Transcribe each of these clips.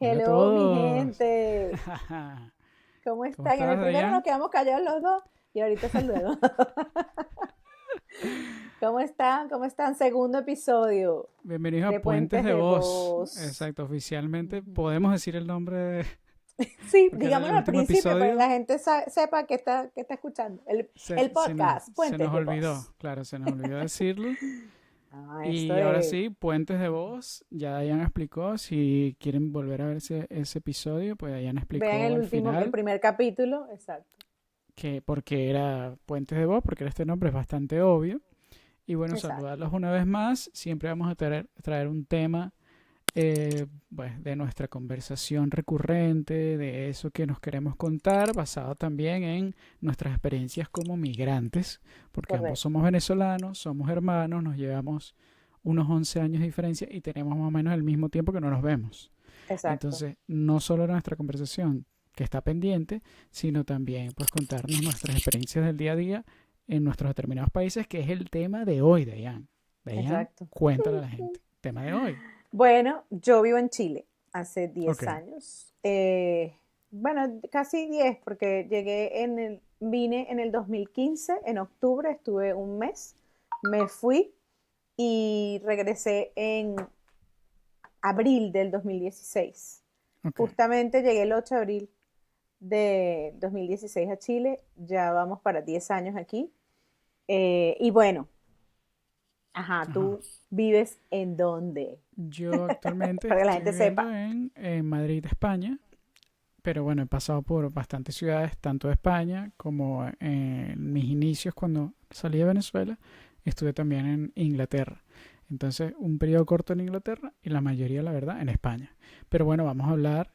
Hola a Hello, mi todos. gente. ¿Cómo ¿Cómo están? En el estás, primero nos Dayan? quedamos callados los dos y ahorita saludamos. ¿Cómo están? ¿Cómo están? Segundo episodio Bienvenidos a de Puentes Puentes de de Voz. Voz. Exacto, oficialmente Ujú. podemos decir el nombre Sí, porque era el digámoslo al último principio para que episodio. la gente sepa que está escuchando. El podcast, Se Puentes nos de olvidó, Voz. claro, se nos olvidó decirlo. Esto Y ahora de... sí, Puentes de Ujú. Voz. Ya Dayan explicó. Si quieren volver a ver ese episodio, pues Dayan Vean explicó el al último, el final primer capítulo. Exacto. que porque era Puentes de Voz, porque este nombre es bastante obvio. Y bueno, Exacto. saludarlos una vez más. Siempre vamos a traer un tema pues, de nuestra conversación recurrente, de eso que nos queremos contar, basado también en nuestras experiencias como migrantes, porque ambos Correcto. somos venezolanos, somos hermanos, nos llevamos unos 11 años de diferencia y tenemos más o menos el mismo tiempo que no nos vemos. Exacto. Entonces, no solo nuestra conversación que está pendiente, sino también pues contarnos nuestras experiencias del día a día en nuestros determinados países, que es el tema de hoy, Dayan. Dayan, Exacto. cuéntale a la gente. Tema de hoy. Bueno, yo vivo en Chile hace Ok. 10 años. Bueno, casi 10 porque vine en el 2015, en octubre, estuve un mes, me fui y regresé en abril del 2016. Ok. Justamente llegué el 8 de abril de 2016 a Chile, ya vamos para 10 años aquí. Y bueno, ajá, Ajá. ¿tú vives en dónde? Yo actualmente Para que la estoy gente viviendo sepa. en Madrid, España, pero bueno, he pasado por bastantes ciudades, tanto de España como en mis inicios cuando salí de Venezuela, estuve también en Inglaterra. Entonces, un periodo corto en Inglaterra y la mayoría, la verdad, en España. Pero bueno, vamos a hablar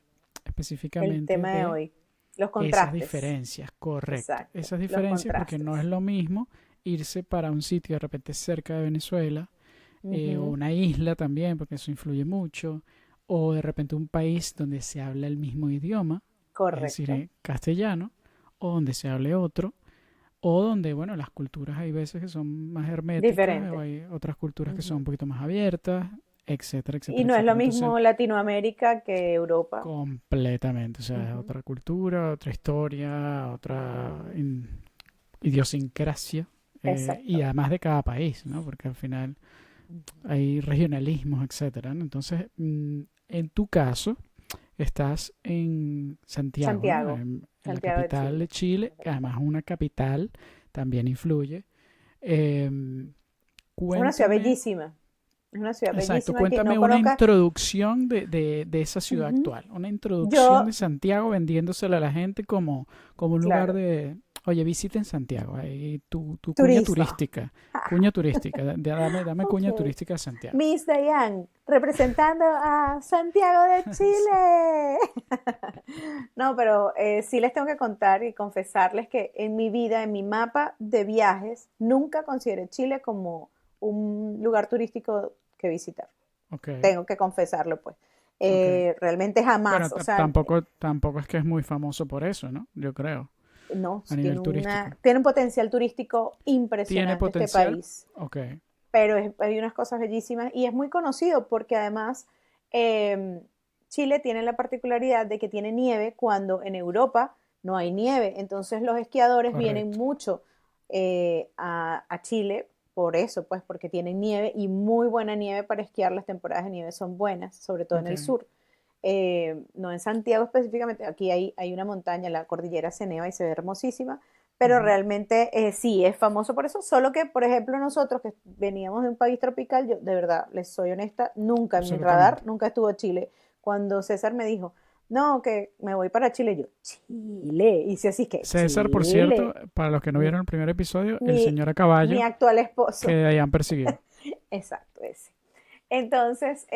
El específicamente tema de de hoy, los esas contrastes. diferencias, correcto. Exacto, Esas los diferencias porque no es contrastes. lo mismo irse para un sitio de repente cerca de Venezuela o Ujú. una isla también, porque eso influye mucho, o de repente un país donde se habla el mismo idioma, es decir, Correcto. castellano, o donde se hable otro, o donde, bueno, las culturas hay veces que son más herméticas, o Diferente. hay otras culturas que son un Ujú. poquito más abiertas, etcétera, Y etcétera, no es lo etcétera. Entonces, mismo Latinoamérica que Europa. completamente, o sea, es Ujú. otra cultura, otra historia, otra idiosincrasia, y Exactamente. además de cada país, ¿no? Porque al final Ujú. hay regionalismos, etcétera, ¿no? Entonces, en tu caso, estás en Santiago, ¿no? Santiago, En la Santiago de capital de Chile, Chile, la que además capital. una capital también influye. Em, Es una ciudad Cuéntame, bellísima. Es una ciudad exacto, bellísima. Quien cuéntame no una conozca, introducción de esa ciudad ujú. actual, una introducción Yo, de Santiago vendiéndosela a la gente como un lugar claro, de, oye, visiten Santiago, ahí tu turismo. cuña turística, dame cuña Ok. turística de Santiago. Miss Diane, representando a Santiago de Sí. Chile. No, pero sí les tengo que contar y confesarles que en mi vida, en mi mapa de viajes, nunca consideré Chile como un lugar turístico que visitar. Ok, Tengo que confesarlo, pues. ok. Realmente Bueno, jamás, o sea, tampoco es que es muy famoso por eso, ¿no? Yo creo, no, a nivel turístico. tiene un potencial turístico ¿Tiene impresionante este potencial? país. Ok, Pero hay unas cosas bellísimas y es muy conocido porque además eh, Chile tiene la particularidad de que tiene nieve cuando en Europa no hay nieve. Entonces los esquiadores vienen correcto. mucho a Chile por eso, pues porque tienen nieve y muy buena nieve para esquiar. Las temporadas de nieve son buenas, sobre todo en Ok, el sur. No en Santiago específicamente, aquí hay una montaña, la cordillera se neva y se ve hermosísima, pero ujú, realmente sí es famoso por eso, solo que, por ejemplo, nosotros que veníamos de un país tropical, yo de verdad, les soy honesta, nunca en mi absolutamente. radar, nunca estuvo Chile. Cuando César me dijo, no, que me voy para Chile, yo, Chile, y si así que, César, por cierto, Chile, para los que no mi, vieron el primer episodio, el mi, señor a mi caballo actual esposo, que hayan perseguido. exacto, ese. Entonces,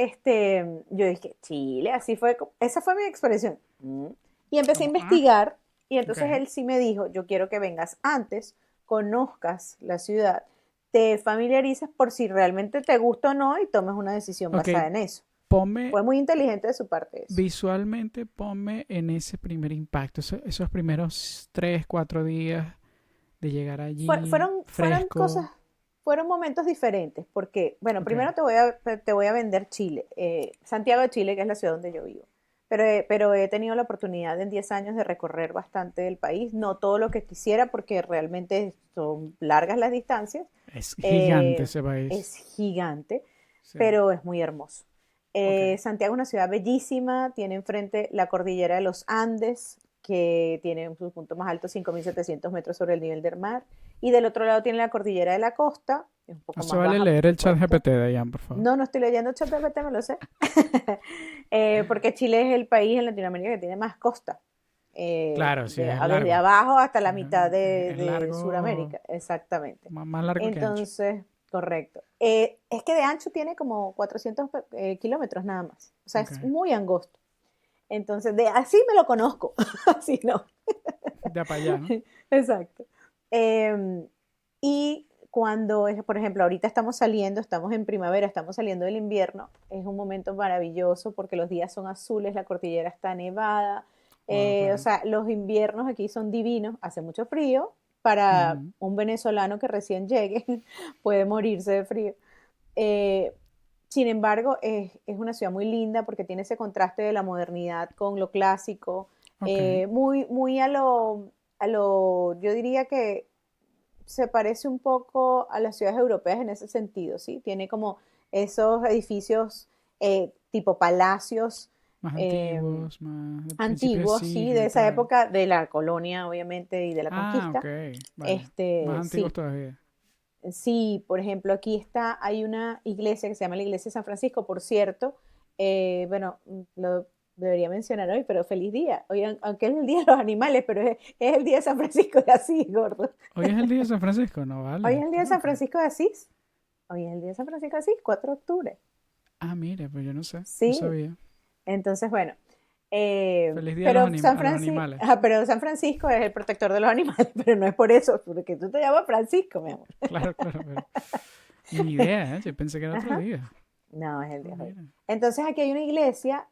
yo dije, Chile, así fue, esa fue mi expresión. Y empecé a Como, ah, investigar y ok, entonces él sí me dijo, yo quiero que vengas antes, conozcas la ciudad, te familiarices por si realmente te gusta o no y tomes una decisión ok, basada en eso. ponme Fue muy inteligente de su parte eso. visualmente, ponme en ese primer impacto, esos primeros 3, 4 días de llegar allí Fueron fresco. cosas, fueron momentos diferentes, porque, bueno, Ok, primero te voy a vender Chile, Santiago de Chile, que es la ciudad donde yo vivo. pero he tenido la oportunidad en 10 años de recorrer bastante del país, no todo lo que quisiera porque realmente son largas las distancias, Es gigante eh, ese país. es gigante, Sí. pero es muy hermoso. Ok. Santiago es una ciudad bellísima, tiene enfrente la cordillera de los Andes, que tiene su punto más alto, 5.700 metros sobre el nivel del mar, y del otro lado tiene la cordillera de la costa, es un No poco se más vale baja, por leer el chat supuesto. GPT de Ian, por favor. No, no estoy leyendo ChatGPT, me lo sé. Porque Chile es el país en Latinoamérica que tiene más costa, Claro, sí, es desde largo. abajo hasta la Es, mitad es de largo, Sudamérica, exactamente. más largo que ancho. Entonces, correcto. Es que de ancho tiene como 400 kilómetros nada más. O sea, Ok. es muy angosto. Entonces, de así me lo conozco. Así no. De para allá, ¿no? Exacto. Eh, y cuando, por ejemplo, ahorita estamos saliendo, estamos en primavera, estamos saliendo del invierno, es un momento maravilloso porque los días son azules, la cordillera está nevada, Wow, o claro. sea, los inviernos aquí son divinos, hace mucho frío, para Ujú. un venezolano que recién llegue puede morirse de frío. Eh, Sin embargo, es una ciudad muy linda porque tiene ese contraste de la modernidad con lo clásico, Ok. muy yo diría que se parece un poco a las ciudades europeas en ese sentido, ¿sí? Tiene como esos edificios tipo palacios Más eh, antiguos, más del principio de antiguos, ¿sí? siglo De y esa tal. época de la colonia, obviamente, y de la Ah, ok. conquista. Vale. Más antiguos Sí, todavía. sí, por ejemplo, hay una iglesia que se llama la Iglesia de San Francisco, por cierto, bueno, lo debería mencionar hoy, pero feliz día. Hoy, aunque es el Día de los Animales, pero es el Día de San Francisco de Asís, gordo. Hoy es el día de San Francisco, no Hoy es vale. el Día de Creo San que. Francisco de Asís. Hoy es el Día de San Francisco de Asís, 4 de octubre. Ah, mire, pues yo no sé. No Sí, sabía. entonces, bueno. Feliz día a los, a los animales. Pero San Francisco es el protector de los animales, pero no es por eso, porque tú te llamas Francisco, mi amor. Claro, claro, pero. Ni idea, ¿eh? Yo pensé que era otro Ajá. día. No, es el Ah, día de hoy. mira. Entonces aquí hay una iglesia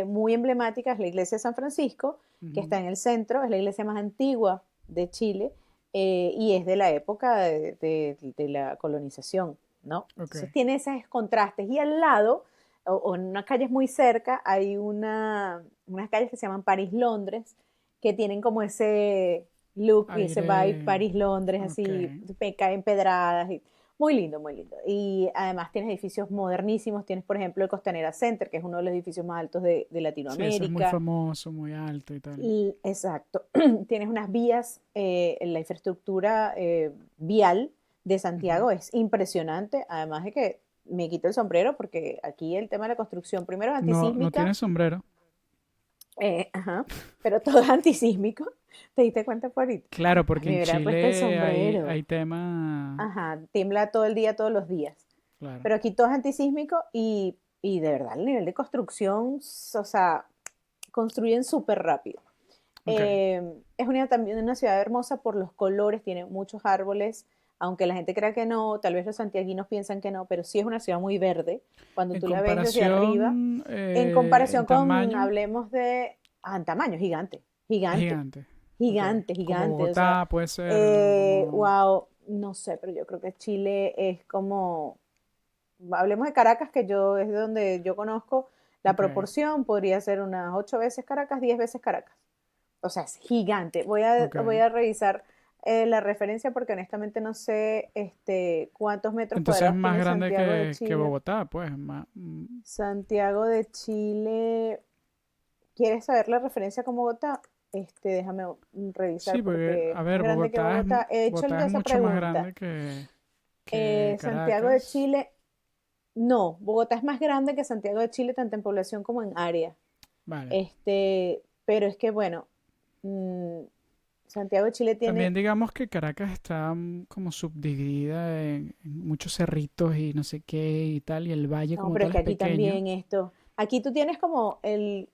muy emblemática, es la iglesia de San Francisco, que está Ujú. en el centro, es la iglesia más antigua de Chile y es de la época de la colonización, ¿no? Ok. Entonces tiene esos contrastes y al lado, o en unas calles muy cerca, hay unas calles que se llaman París-Londres, que tienen como ese look y ese vibe Aire. París-Londres, Ok. así, caen pedradas y muy lindo, muy lindo. Y además tienes edificios modernísimos. Tienes, por ejemplo, el Costanera Center, que es uno de los edificios más altos de Sí, ese es muy Latinoamérica. famoso, muy alto y tal. Y, exacto. Tienes unas vías, la infraestructura vial de Ujú. Santiago es impresionante. Además de que me quito el sombrero porque aquí el tema de la construcción, primero es No, no antisísmica, tiene sombrero. ajá, pero todo es antisísmico. ¿Te diste cuenta por ahorita? Claro, Ay, porque me en hubiera puesto el Chile hay sombrero. tema. Ajá, tiembla todo el día, todos los días. Claro. Pero aquí todo es antisísmico y de verdad el nivel de construcción, o sea, construyen súper rápido. Ok. Es también una ciudad hermosa por los colores, tiene muchos árboles, aunque la gente crea que no, tal vez los santiaguinos piensan que no, pero sí es una ciudad muy verde cuando En tú la ves desde arriba, comparación, en comparación en con, tamaño, hablemos de, en tamaño, gigante, es gigante, gigante. Ok. gigante, Como gigante, o sea, Bogotá puede ser, ¿no? Como. wow, no sé, pero yo creo que Chile es como hablemos de Caracas, que yo es de donde yo conozco, la Ok. proporción podría ser unas 8 veces Caracas, 10 veces Caracas. O sea, es gigante. Ok. Voy a revisar la referencia porque honestamente no sé cuántos metros Entonces es cuadrados más tiene grande Santiago de que Chile. Bogotá, pues. Santiago de Chile, ¿quieres saber la referencia con Bogotá? Déjame revisar Sí, porque, porque a es más ver, grande que Bogotá. He hecho Bogotá yo es esa mucho más pregunta. grande que Santiago de Caracas. Chile, no, Bogotá es más grande que Santiago de Chile, tanto en población como en área. Vale. Pero es que, bueno, mm, Santiago de Chile También tiene, digamos que Caracas está como subdividida en muchos cerritos y no sé qué y tal, y el valle no, como pero es tal que es aquí pequeño. también aquí tú tienes como el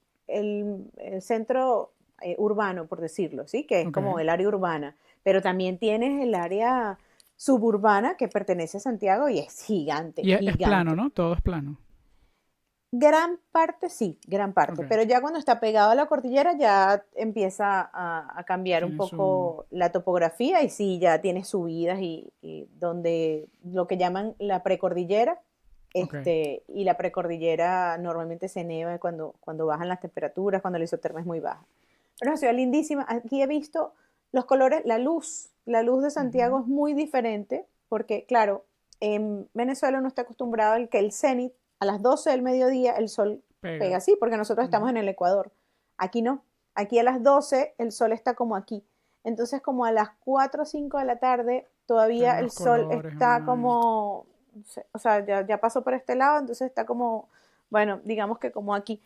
centro urbano, por decirlo, ¿sí? Que es Ok. como el área urbana, pero también tienes el área suburbana que pertenece a Santiago y es gigante, Y es plano, gigante. ¿no? Todo es plano. Gran parte sí, gran Ok. parte, pero ya cuando está pegado a la cordillera ya empieza a cambiar un Tiene su. poco la topografía y sí, ya tiene subidas y donde lo que llaman la precordillera, Ok. Y la precordillera normalmente se neva cuando bajan las temperaturas, cuando la isoterma es muy baja. Pero es una ciudad lindísima. Aquí he visto los colores, la luz de Santiago Ujú. es muy diferente, porque claro, en Venezuela uno está acostumbrado al que el cenit, a las 12 del mediodía, el sol pega Pega. así, porque nosotros estamos Ujú. en el Ecuador. Aquí no. Aquí a las 12 el sol está como aquí. Entonces, como a las 4 o 5 de la tarde, todavía Están el los sol colores en está una vaina. como, o sea, ya pasó por este lado, entonces está como, bueno, digamos que como aquí.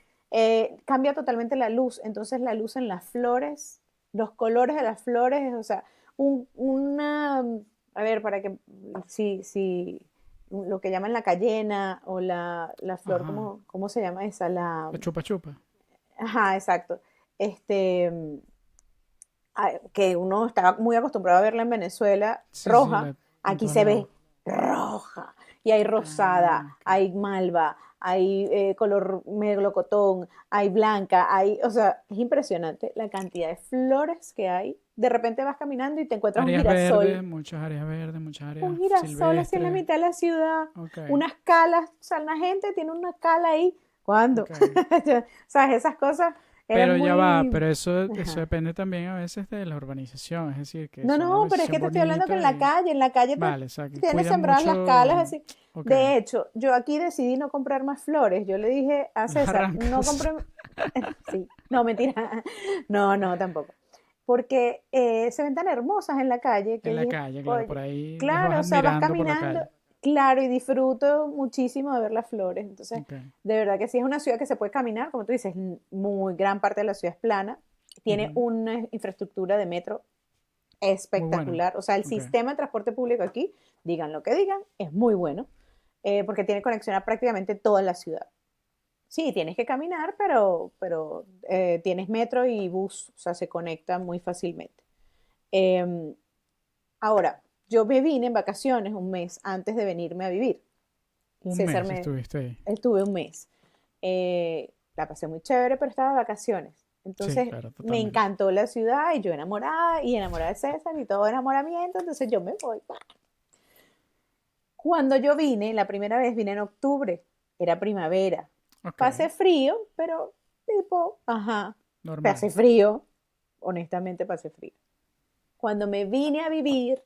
Cambia totalmente la luz, entonces la luz en las flores, los colores de las flores, o sea, una, a ver, para que, si lo que llaman la cayena o la flor, Ajá. ¿cómo se llama esa? La chupa chupa. Ajá, exacto. Este, que uno estaba muy acostumbrado a verla en Venezuela, Sí, sí, roja, en aquí todos se lados. ve roja, y hay rosada, Ah, ok. hay malva, hay color melocotón, hay blanca, o sea, es impresionante la cantidad de flores que hay. De repente vas caminando y te encuentras Muchas áreas verdes, muchas un áreas girasol así en la silvestres. mitad de la ciudad, Ok, unas calas, o sea, la gente tiene una cala ahí. ¿Cuándo? ok. ¿Sabes? Esas cosas eran Pero ya va, muy... pero eso Ajá. depende también a veces de la urbanización, es decir, que No, sea una no, pero es que urbanización te estoy hablando que bonita y... en la calle te Vale, o sea, que tienes cuidan sembradas las calas mucho... así. Ok, De hecho, yo aquí decidí no comprar más flores. Yo le dije a las César, no arrancas compré, sí, no, mentira, no, no, tampoco. Porque se ven tan hermosas en la calle que en la dije, calle, claro, por oye, ahí las vas claro, o sea, vas admirando por la caminando, calle. claro, y disfruto muchísimo de ver las flores. Entonces, Ok. de verdad que sí es una ciudad que se puede caminar, como tú dices, muy gran parte de la ciudad es plana, tiene Ujú. una infraestructura de metro Muy bueno. espectacular. O sea, el Ok. sistema de transporte público aquí, digan lo que digan, es muy bueno, porque tiene conexión a prácticamente toda la ciudad. Sí, tienes que caminar, pero tienes metro y bus, o sea, se conectan muy fácilmente. Eh, Ahora, yo me vine en vacaciones un mes antes de venirme a vivir. Un César mes me estuviste ahí. estuve un mes. La pasé muy chévere, pero estaba de vacaciones. Sí, Entonces claro, me totalmente. encantó la ciudad y enamorada de César y todo enamoramiento, entonces yo me voy. Cuando yo vine, la primera vez vine en octubre, era primavera. Ok, Pasé frío, pero tipo, ajá, normal. pasé frío, honestamente pasé frío. Cuando me vine a vivir,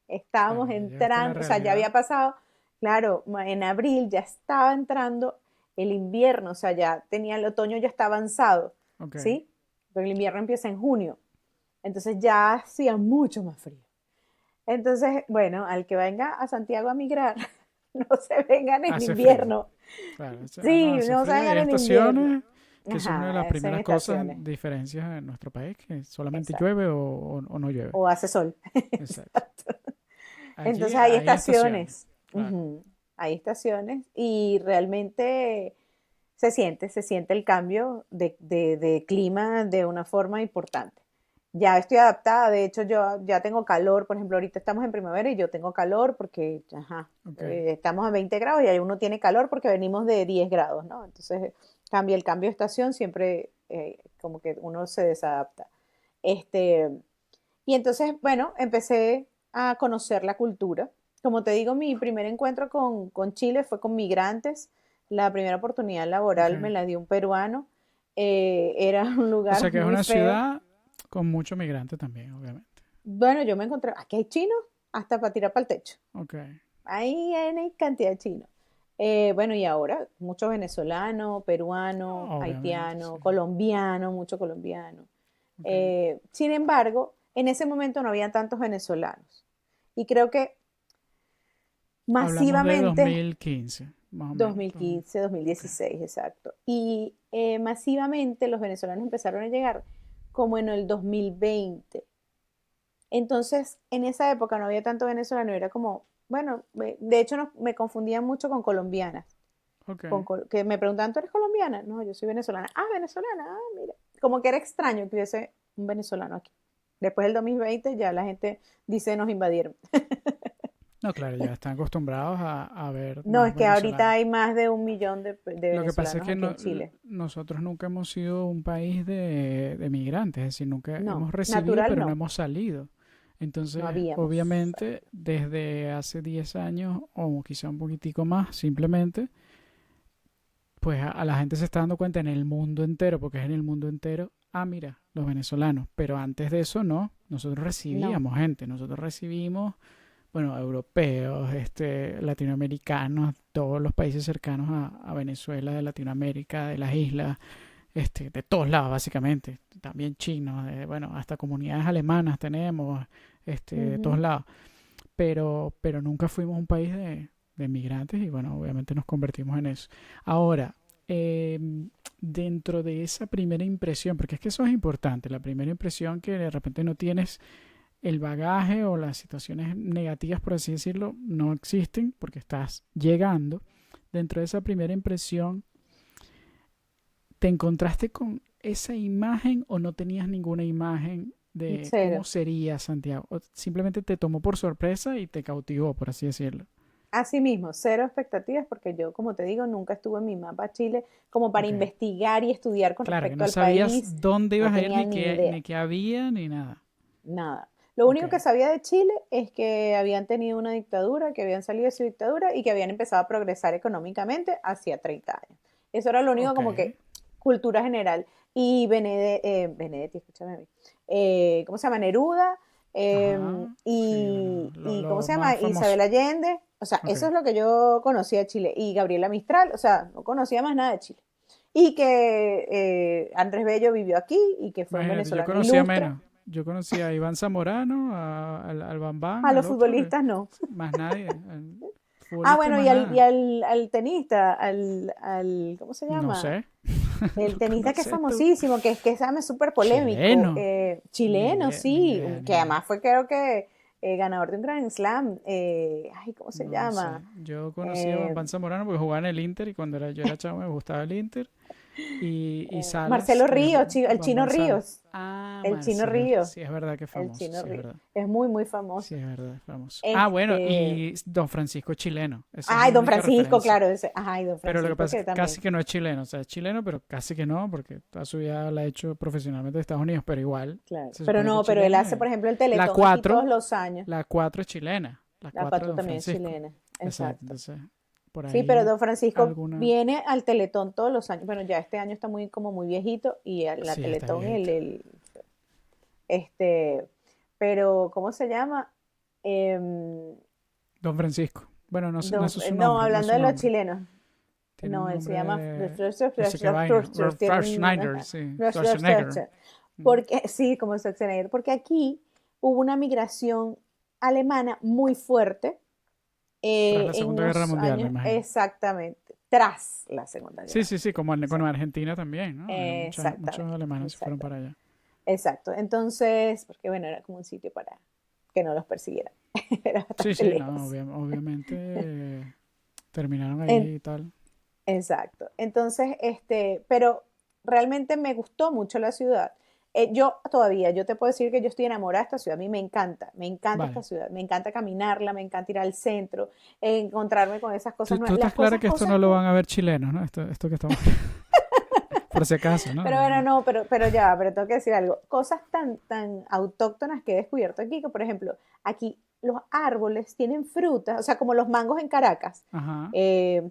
estábamos Claro, ya llegaste a la entrando, o sea, ya realidad. había pasado, claro, en abril ya estaba entrando el invierno, o sea, ya tenía el otoño, ya está avanzado, Ok. ¿sí? Pero el invierno empieza en junio, entonces ya hacía mucho más frío. Entonces, bueno, al que venga a Santiago a migrar, no se vengan en Hace frío. invierno. Claro, no, Sí, hace no se frío y vengan hay en invierno. estaciones, que es una de las Ajá, es en primeras cosas, estaciones. diferencias en nuestro país, que solamente Exacto. llueve o no llueve. O hace sol. Exacto. Exacto. Allí Entonces hay hay estaciones. estaciones. Claro. Ujú. Hay estaciones y realmente se siente el cambio de clima de una forma importante. Ya estoy adaptada, de hecho yo ya tengo calor, por ejemplo, ahorita estamos en primavera y yo tengo calor porque, ajá, Ok. estamos a 20 grados y ahí uno tiene calor porque venimos de 10 grados, ¿no? Entonces cambia el cambio de estación, siempre como que uno se desadapta. Este, y entonces, bueno, empecé a conocer la cultura. Como te digo, mi primer encuentro con Chile fue con migrantes. La primera oportunidad Ok. laboral me la dio un peruano. Era un O sea lugar que es muy una feo. ciudad con mucho migrante también, obviamente. Bueno, yo me encontré, aquí hay chinos hasta para tirar para el techo. Ok. Ahí hay cantidad de chinos. Bueno, y ahora muchos venezolanos, peruanos, Obviamente, sí. haitianos, colombianos, mucho colombiano. Ok. Sin embargo, en ese momento no había tantos venezolanos. Y creo que Hablamos de masivamente, 2015, más o menos. 2015, Ok. 2016, exacto. Y masivamente los venezolanos empezaron a llegar como en el 2020. Entonces, en esa época no había tanto venezolano, era como, bueno, de hecho me confundían mucho con colombianas, Ok. que me preguntaban, ¿tú eres colombiana? No, yo soy venezolana. Ah, venezolana, ah, mira. Como que era extraño que hubiese un venezolano aquí. Después del 2020 ya la gente dice nos invadieron. No, claro, ya están acostumbrados a ver No, más es que ahorita venezolanos. hay más de 1 millón de Lo que pasa es venezolanos que aquí en Chile. nosotros nunca hemos sido un país de migrantes, es decir, nunca No, hemos recibido, natural pero no no. hemos salido. no Entonces, habíamos. obviamente, desde hace 10 años o quizá un poquitico más, simplemente, pues a la gente se está dando cuenta en el mundo entero, porque es en el mundo entero, ah, mira, los venezolanos. Pero antes de eso, no. Nosotros No. recibíamos gente, nosotros recibimos, bueno, europeos, latinoamericanos, todos los países cercanos a Venezuela, de Latinoamérica, de las islas, de todos lados, básicamente. También chinos, bueno, hasta comunidades alemanas tenemos, de todos Ujú. lados. Pero nunca fuimos un país de migrantes y bueno, obviamente nos convertimos en eso. Ahora, eh, dentro de esa primera impresión, porque es que eso es importante, la primera impresión que de repente no tienes el bagaje o las situaciones negativas, por así decirlo, no existen porque estás llegando. Dentro de esa primera impresión, ¿te encontraste con esa imagen o no tenías ninguna imagen de cómo Cero. sería Santiago? ¿O simplemente te tomó por sorpresa y te cautivó, por así decirlo? Así mismo, cero expectativas porque yo, como te digo, nunca estuve en mi mapa Chile como para Ok. investigar y estudiar con Claro, que respecto no al sabías país. dónde No ibas a ir, tenía ni ni qué, idea, ni qué había, ni nada. nada. Lo Ok, único que sabía de Chile es que habían tenido una dictadura, que habían salido de su dictadura y que habían empezado a progresar económicamente hacia 30 años. Eso era lo único ok. como que cultura general. Y Benedetti, escúchame a mí. ¿Cómo se llama? Neruda. Ajá, sí, bueno, Y ¿cómo lo se más llama? famoso. Isabel Allende. O sea, Ok. eso es lo que yo conocía de Chile. Y Gabriela Mistral, o sea, no conocía más nada de Chile. Y que Andrés Bello vivió aquí y que fue un Imagínate, yo venezolano conocía ilustre. menos. Yo conocía a Iván Zamorano, al Bambán, A al los otro, futbolistas no. más nadie. Al Ah, futbolista bueno, más y nada. al tenista, ¿cómo se No llama? sé, El lo tenista que es conoces tú. famosísimo, que es súper polémico, Chileno. Ni chileno, idea, ni sí, idea, ni que idea. además fue creo que ganador de un Grand Slam. Ay, ¿cómo se No llama? sé. Yo conocí a Eh, Bambán Zamorano porque jugaba en el Inter y cuando yo era chavo me gustaba el Inter. Y Salas, Marcelo que es Ríos, el Chino Bambán Salas. Ríos, Ah, el Chino Marcelo. Ríos, Sí, es verdad que es el famoso. Chino Sí, es Ríos. verdad. Es muy, muy Sí, famoso. es verdad, es famoso. Ah, bueno, Este, y Don Francisco chileno. Esa es ay, mi Don única Francisco, referencia. claro, ese, ay, Don Pero lo que Francisco pasa es que que casi también. que no es chileno. O sea, es chileno, pero casi que no, porque toda su vida la ha hecho profesionalmente de Estados Unidos. Pero igual, Claro, se pero supone que es no, pero él chileno. hace, por ejemplo, el La Teletón aquí todos 4 los años. la 4 es chilena. La La 4 de 4 Don también es Francisco. chilena, Exacto. exacto. Entonces, por Sí, pero ahí Don Francisco alguna. viene al Teletón todos los años. Bueno, ya este año está muy como muy viejito y a la Sí, está Teletón viejito. este, pero ¿cómo se llama? Em, Don Francisco. Bueno, no, no es su no, nombre, no es hablando su de los nombre. chilenos. Tiene No, un él se nombre llama yo sé que vaina. tiene un Schneider, ajá, sí. Schwarzenegger. Mm. porque sí, como Schwarzenegger, porque aquí hubo una migración alemana muy fuerte Tras la en Segunda Guerra unos Mundial, me años imagino. tras la Segunda Sí, Guerra sí, sí, Mundial. como con Exacto. Argentina también, ¿no? Muchos Exactamente, alemanes se fueron para exactamente, allá. exacto. Entonces, porque bueno, era como un sitio para que no los persiguieran. Era Sí, bastante sí, no, lejos. obviamente terminaron En- ahí y tal. exacto. Entonces, pero realmente me gustó mucho la ciudad. Yo todavía, yo te puedo decir que yo estoy enamorada de esta ciudad. A mí me encanta esta Vale. ciudad. Me encanta caminarla, me encanta ir al centro, encontrarme con esas cosas Tú nuevas. estás Las clara que esto cosas no lo que van a ver chilenos, ¿no? Esto que estamos. Por si acaso, ¿no? pero bueno, no, pero ya, pero tengo que decir algo. Cosas tan autóctonas que he descubierto aquí, que por ejemplo, aquí los árboles tienen frutas, o sea, como los mangos en Caracas. Ajá.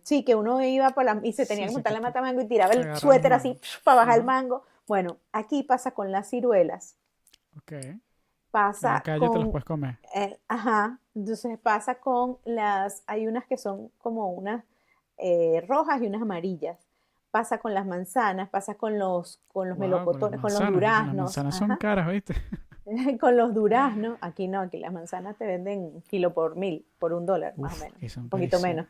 Sí, que uno iba y se tenía Sí, que sí, montar que la tú mata mango y tiraba el agarras los suéter así mangos. para bajar el Ajá. mango. Bueno, aquí pasa con las ciruelas, Ok. En la pasa calle te los con, puedes comer. ajá, entonces pasa con hay unas que son como unas rojas y unas amarillas. Pasa con las manzanas, pasa con los Wow, con las melocotones, con los manzanas. Las duraznos, manzanas son ajá, caras, ¿viste? con los duraznos. Aquí no, aquí las manzanas te venden kilo por 1.000, por $1 más o Uf, menos, que son un poquito carísimas. menos.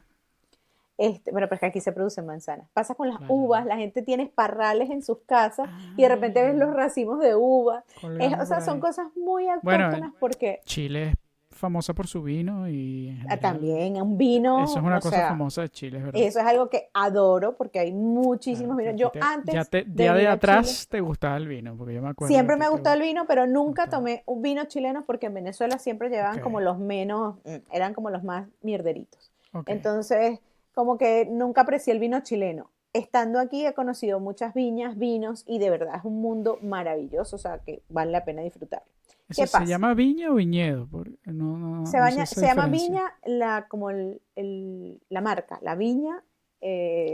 Bueno, pero es que aquí se producen manzanas. Pasa con las Claro. uvas, la gente tiene parrales en sus casas y de repente ves los Ah, racimos de uva. O colgando por sea, son ahí. cosas muy Bueno, autóctonas porque Chile es famosa por su vino y en general también un eso es vino, una o cosa sea, famosa de Chile, es verdad. eso es algo que adoro porque hay Claro, muchísimos que vinos. a ti Yo te, antes de ya de venir a Chile, atrás te gustaba el vino, porque yo me acuerdo que a siempre me ti ha te gustado el vino, pero nunca gustaba. tomé un vino chileno porque en Venezuela siempre Ok, llevaban como los menos, eran como los más mierderitos. ok. Entonces, como que nunca aprecié el vino chileno. Estando aquí he conocido muchas viñas, vinos y de verdad es un mundo maravilloso, o sea que vale la pena disfrutarlo. ¿Qué ¿Eso se pasa? llama viña o viñedo? Porque no sé esa Se llama diferencia. viña como la marca, la viña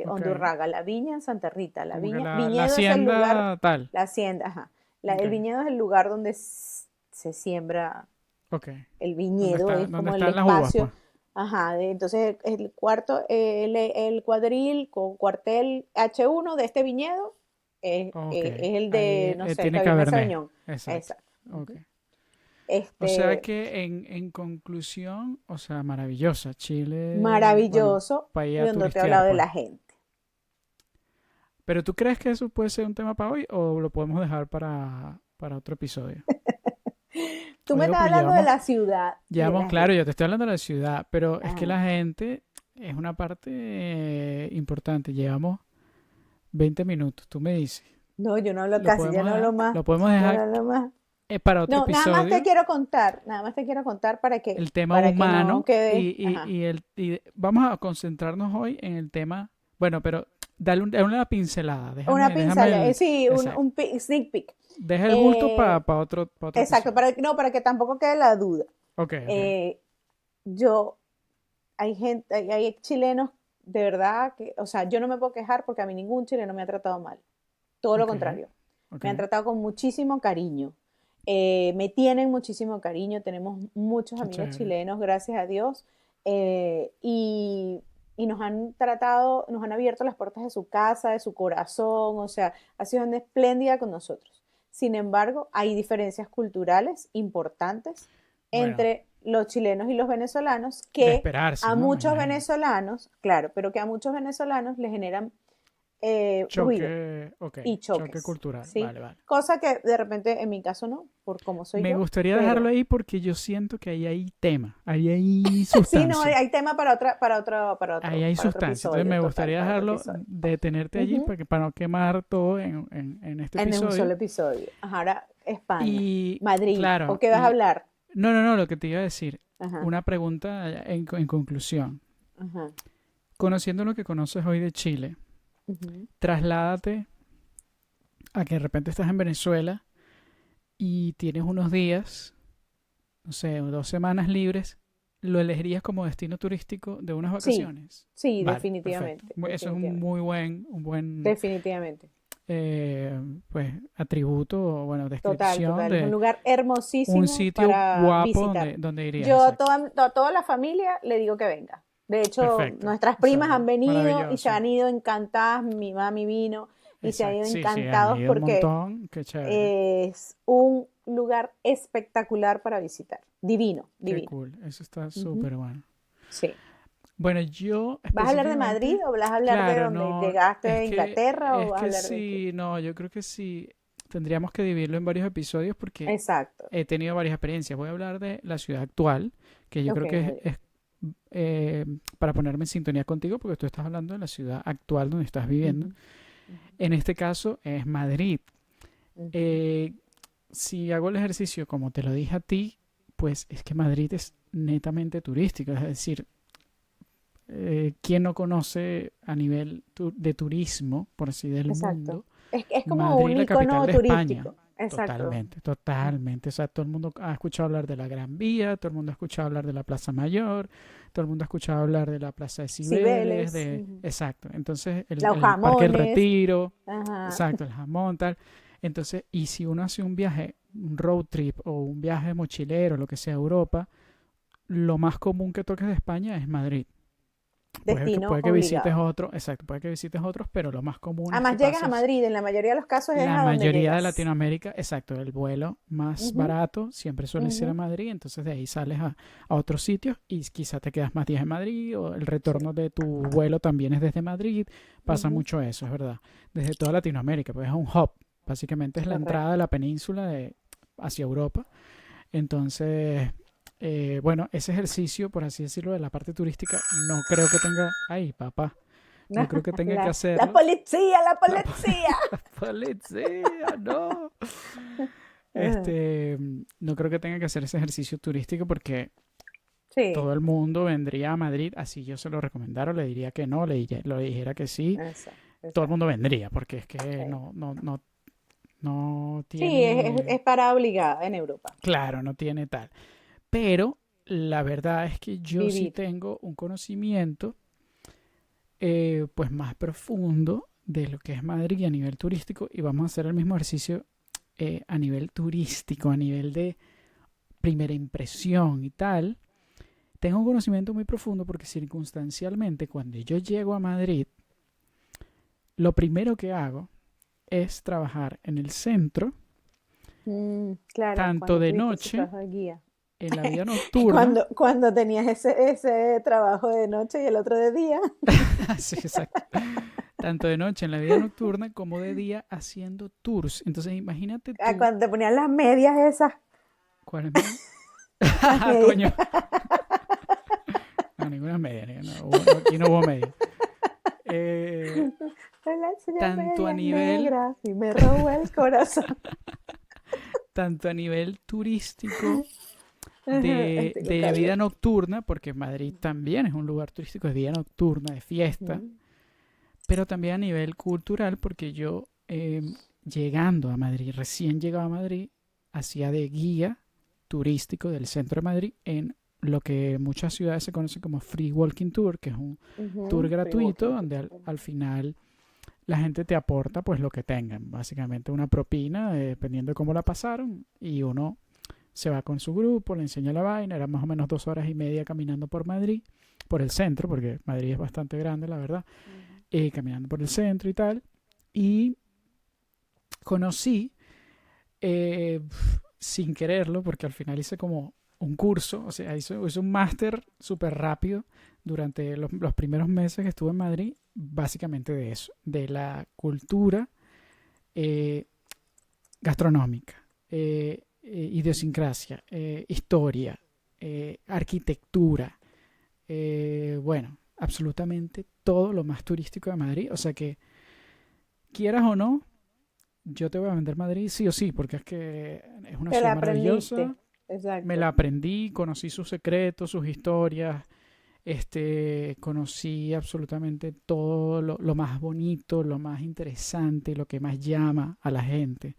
Ok. Hondurraga, la viña Santa Rita, la Como que viña, la viñedo es el lugar, hacienda tal. la hacienda, ajá. Ok. El viñedo es el lugar donde se siembra Ok. el viñedo, es ¿Dónde como el están las uvas, espacio, pues? ajá, entonces el cuarto, el cuadril con cuartel H1 de este viñedo Ok. es el de, Ahí no sé, tiene Mesa de Cabernet. Añón, Exacto. exacto. Ok. Ujú. O sea Este, que en conclusión, o sea, maravillosa. Chile, bueno, maravilloso, para ir y a donde te he turistear, hablado de pues. la gente. Pero ¿tú crees que eso puede ser un tema para hoy o lo podemos dejar para otro episodio? Tú Lo me digo estás porque hablando de la ciudad y de llevamos, la claro, gente. yo te estoy hablando de la ciudad, pero es que Ajá. la gente es una parte importante. Llevamos 20 minutos, tú me dices. No, yo no hablo casi, ya no hablo más, Lo podemos ya no dejar hablo más. para otro No, episodio, nada más te quiero contar el tema para que no humano quede, ajá, y vamos a concentrarnos hoy en el tema, bueno, pero dale una pincelada, una déjame pincelada, sí, exacto, sneak peek. deja el bulto Eh, para otro exacto, episodio. no, para que tampoco quede la duda. Ok, ok, Eh, yo, hay gente, hay chilenos de verdad que, o sea, yo no me puedo quejar porque a mí ningún chileno me ha tratado mal. Todo lo ok, contrario. ok, Me han tratado con muchísimo cariño. Me tienen muchísimo cariño. Tenemos muchos qué amigos chévere. chilenos, gracias a Dios. Y nos han tratado, nos han abierto las puertas de su casa, de su corazón. O sea, ha sido una espléndida con nosotros. Sin embargo, hay diferencias culturales importantes Bueno, entre los chilenos y los venezolanos de que esperarse, a ¿no? Me muchos imagino. venezolanos, claro, pero que a muchos venezolanos les generan ruido Choque, ok, y choque choques, cultural, ¿sí? vale, vale. Cosa que de repente en mi caso no, por cómo soy Me yo, gustaría dejarlo pero ahí porque yo siento que ahí hay tema, ahí hay sí, no, sustancia. hay tema Ahí hay para otro sustancia. Entonces episodio, me total, gustaría para otro dejarlo, episodio. detenerte allí Ujú. para no quemar todo en este En un episodio. solo episodio. Ajá, ahora España, Y Madrid, ¿o claro, qué vas a hablar? no, lo que te iba a decir, Ajá, una pregunta en conclusión. ajá, Conociendo lo que conoces hoy de Chile, ujú. trasládate a que de repente estás en Venezuela y tienes unos días, no sé, 2 semanas libres, ¿lo elegirías como destino turístico de unas Sí, vacaciones? sí, Vale, perfecto. definitivamente, Eso es definitivamente, un buen definitivamente. pues atributo o bueno, Total, descripción total. Es un de lugar un hermosísimo sitio para guapo visitar. donde irías, Yo exacto. a toda la familia le digo que venga. De hecho, Perfecto, nuestras primas han exacto. venido y se Maravilloso. han ido encantadas. Mi mami vino y se han ido Exacto. Sí, sí, han encantados ido un porque montón. Qué chévere. es un lugar espectacular para visitar. Divino, Qué divino. cool. Eso está Ujú. súper bueno. Sí. Bueno, yo ¿Vas a hablar de Madrid específicamente, o vas a hablar de claro, donde no, llegaste de Inglaterra o es vas a que hablar de qué? sí, no, yo creo que sí, tendríamos que dividirlo en varios episodios porque Exacto. he tenido varias experiencias. Voy a hablar de la ciudad actual, que yo Ok, creo que muy bien. para ponerme en sintonía contigo, porque tú estás hablando de la ciudad actual donde estás viviendo. Ujú, ujú, En este caso es Madrid. ujú. Eh, si hago el ejercicio como te lo dije a ti, pues es que Madrid es netamente turístico, es decir, ¿quién no conoce a nivel de turismo, por así del Exacto. mundo, Es como Madrid, un la capital icono de España? turístico. Exacto. Totalmente, totalmente. O sea, todo el mundo ha escuchado hablar de la Gran Vía, todo el mundo ha escuchado hablar de la Plaza Mayor, todo el mundo ha escuchado hablar de la Plaza de Cibeles, Cibeles, de... ujú. Exacto. Entonces, Los el Parque El jamones, Retiro, ajá, exacto, el jamón, tal. Entonces, y si uno hace un viaje, un road trip o un viaje mochilero, lo que sea, a Europa, lo más común que toques de España es Madrid. destino Puede que visites obligado. otro, exacto, puede que visites otros, pero lo más común es que Además llegas a pases Madrid, en la mayoría de los casos es la a donde mayoría de llegas. Latinoamérica, exacto, el vuelo más Ujú, barato siempre suele ser a ujú. Madrid, entonces de ahí sales a otros sitios y quizá te quedas más días en Madrid o el Sí. retorno de tu vuelo también es desde Madrid, pasa Ujú. mucho eso, es verdad, desde toda Latinoamérica, pues es un hub, básicamente es la entrada de Correcto. la península hacia Europa, entonces, bueno, ese ejercicio, por así decirlo, de la parte turística, no creo que tenga, ay, papá, no creo que tenga que La hacerlo. policía, la La, policía. la policía, no. Ajá. No creo que tenga que hacer ese ejercicio turístico porque Sí, todo el mundo vendría a Madrid, así yo se lo recomendara, le diría que no, le dijera que sí, exacto, todo el mundo exacto. vendría, porque es Sí. que No Sí, tiene, es parada obligada en Europa. claro, no tiene tal. Pero la verdad es que yo sí Vivir. tengo un conocimiento pues más profundo de lo que es Madrid a nivel turístico y vamos a hacer el mismo ejercicio a nivel turístico, a nivel de primera impresión y tal. Tengo un conocimiento muy profundo porque circunstancialmente cuando yo llego a Madrid, lo primero que hago es trabajar en el centro, Claro, tanto cuando de tuviste ese noche, trabajo de guía. en la vida nocturna. Cuando tenías ese trabajo de noche y el otro de día. Sí, exacto. Tanto de noche en la vida nocturna como de día haciendo tours. Entonces imagínate tú, Cuando te ponían las medias esas, ¿cuál es media? las medias. Coño, no, ninguna media, aquí no hubo media. Eh, Le enseñé tanto a medias nivel, negras y me robó el corazón. tanto a nivel turístico Ajá, tengo de vida calor. nocturna, porque Madrid también es un lugar turístico de vida nocturna, de fiesta, Ujú. pero también a nivel cultural, porque yo llegando a Madrid, recién llegado a Madrid, hacía de guía turístico del centro de Madrid en lo que en muchas ciudades se conoce como Free Walking Tour, que es un tour Free gratuito walking donde tours. al final la gente te aporta pues lo que tengan, básicamente una propina, dependiendo de cómo la pasaron, y uno se va con su grupo, le enseña la vaina, era más o menos 2 horas y media caminando por Madrid, por el centro, porque Madrid es bastante grande, la verdad, Ujú. caminando por el centro y tal, y conocí, eh, sin quererlo, porque al final hice como un curso, o sea, hice un máster súper rápido durante los primeros meses que estuve en Madrid, básicamente de eso, de la cultura eh, gastronómica, idiosincrasia, historia, arquitectura, bueno, absolutamente todo lo más turístico de Madrid. O sea que, quieras o no, yo te voy a vender Madrid sí o sí, porque es que es una Te la ciudad aprendiste. maravillosa. Me la Exacto. aprendí, conocí sus secretos, sus historias, conocí absolutamente todo lo más bonito, lo más interesante, lo que más llama a la gente.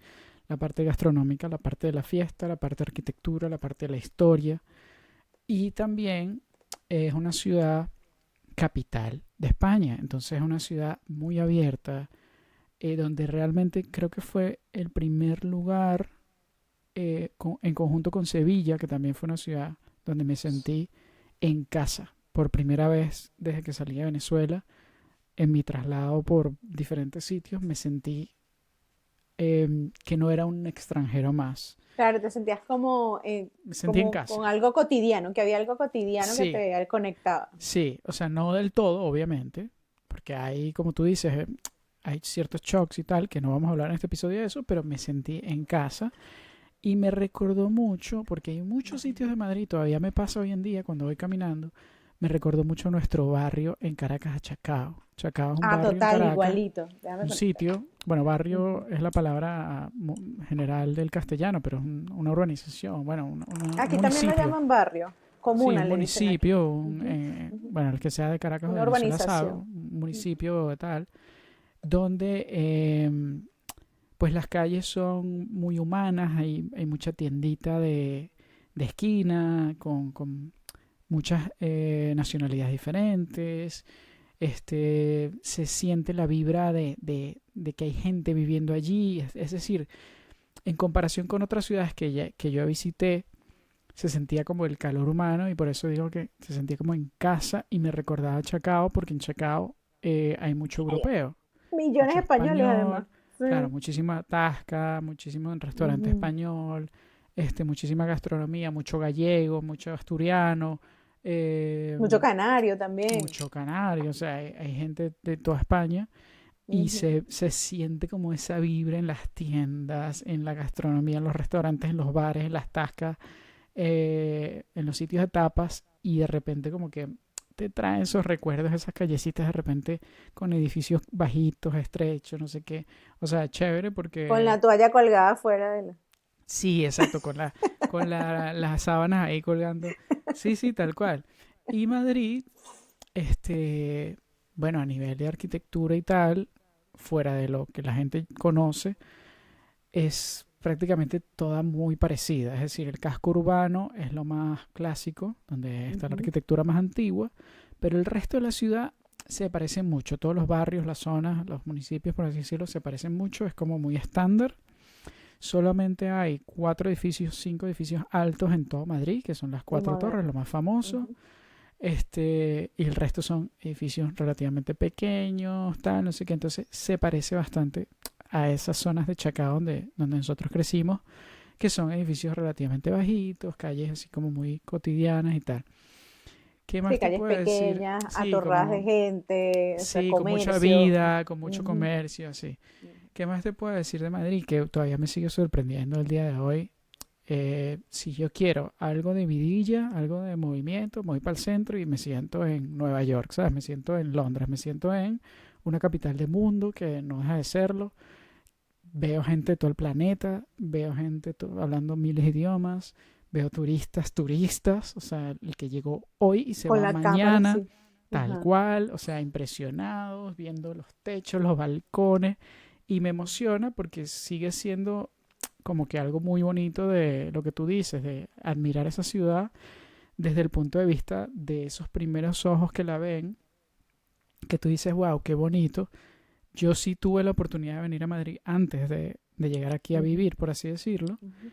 La parte gastronómica, la parte de la fiesta, la parte de arquitectura, la parte de la historia. Y también es una ciudad capital de España, entonces es una ciudad muy abierta, donde realmente creo que fue el primer lugar en conjunto con Sevilla, que también fue una ciudad donde me sentí en casa por primera vez desde que salí de Venezuela. En mi traslado por diferentes sitios me sentí que no era un extranjero más. Claro, te sentías Me sentí en como con casa. algo cotidiano, que había algo cotidiano que Sí, te conectaba. sí, o sea, no del todo, obviamente, porque hay, como tú dices, hay ciertos shocks y tal, que no vamos a hablar en este episodio de eso, pero me sentí en casa y me recordó mucho, porque hay muchos sitios de Madrid, todavía me pasa hoy en día cuando voy caminando, me recordó mucho nuestro barrio en Caracas, Chacao. Chacao es un Ah, barrio en total, Caracas, igualito. Déjame un conectar. sitio, bueno, Ujú. barrio es la palabra general del castellano, pero es una urbanización, bueno, un Aquí también lo municipio. llaman barrio. Sí, Comuna un le dicen aquí. municipio, Ujú, ujú. bueno, el que sea de Caracas o de Una Venezuela sabe, urbanización. un Ujú. municipio tal, donde pues las calles son muy humanas, hay mucha tiendita de esquina con muchas nacionalidades diferentes, se siente la vibra de que hay gente viviendo allí, es decir, en comparación con otras ciudades que yo visité, se sentía como el calor humano y por eso digo que se sentía como en casa y me recordaba a Chacao porque en Chacao hay mucho Hay europeo, millones mucho de españoles además. español, claro, Sí. muchísima tasca, muchísimo restaurante Ujú. español, muchísima gastronomía, mucho gallego, mucho asturiano, eh, Mucho canario también. mucho canario, o sea, hay gente de toda España y Ujú. se siente como esa vibra en las tiendas, en la gastronomía, en los restaurantes, en los bares, en las tascas, en los sitios de tapas y de repente como que te traen esos recuerdos, esas callecitas de repente con edificios bajitos, estrechos, no sé qué. O sea, chévere Con la porque toalla colgada fuera de la... sí, exacto, las sábanas ahí colgando. Sí, sí, tal cual. Y Madrid, este, bueno, a nivel de arquitectura y tal, fuera de lo que la gente conoce, es prácticamente toda muy parecida. Es decir, el casco urbano es lo más clásico, donde está la Ujú. arquitectura más antigua, pero el resto de la ciudad se parece mucho. Todos los barrios, las zonas, los municipios, por así decirlo, se parecen mucho. Es como muy estándar. Solamente hay 4 edificios, 5 edificios altos en todo Madrid, que son las Y cuatro torres, lo moderno. más famoso. Ujú. Y el resto son edificios relativamente pequeños, tal, no sé qué. Entonces se parece bastante a esas zonas de Chacao donde nosotros crecimos, que son edificios relativamente bajitos, calles así como muy cotidianas y tal. ¿Qué Sí, más te calles puedo decir? pequeñas, Sí, atorradas de como, gente, o sea, sí, con mucha comercio. vida, con mucho Ujú. comercio, así. Ujú. ¿Qué más te puedo decir de Madrid? Que todavía me sigue sorprendiendo el día de hoy. Si yo quiero algo de vidilla, algo de movimiento, me voy para el centro y me siento en Nueva York, ¿sabes? Me siento en Londres, me siento en una capital del mundo que no deja de serlo. Veo gente de todo el planeta, veo gente hablando miles de idiomas, veo turistas, o sea, el que llegó hoy y se Con va la cámara, mañana, sí. tal Ajá. cual, o sea, impresionados, viendo los techos, los balcones, y me emociona porque sigue siendo como que algo muy bonito de lo que tú dices, de admirar esa ciudad desde el punto de vista de esos primeros ojos que la ven, que tú dices, wow, qué bonito. Yo sí tuve la oportunidad de venir a Madrid antes de llegar aquí a Ujú. vivir, por así decirlo, Ujú.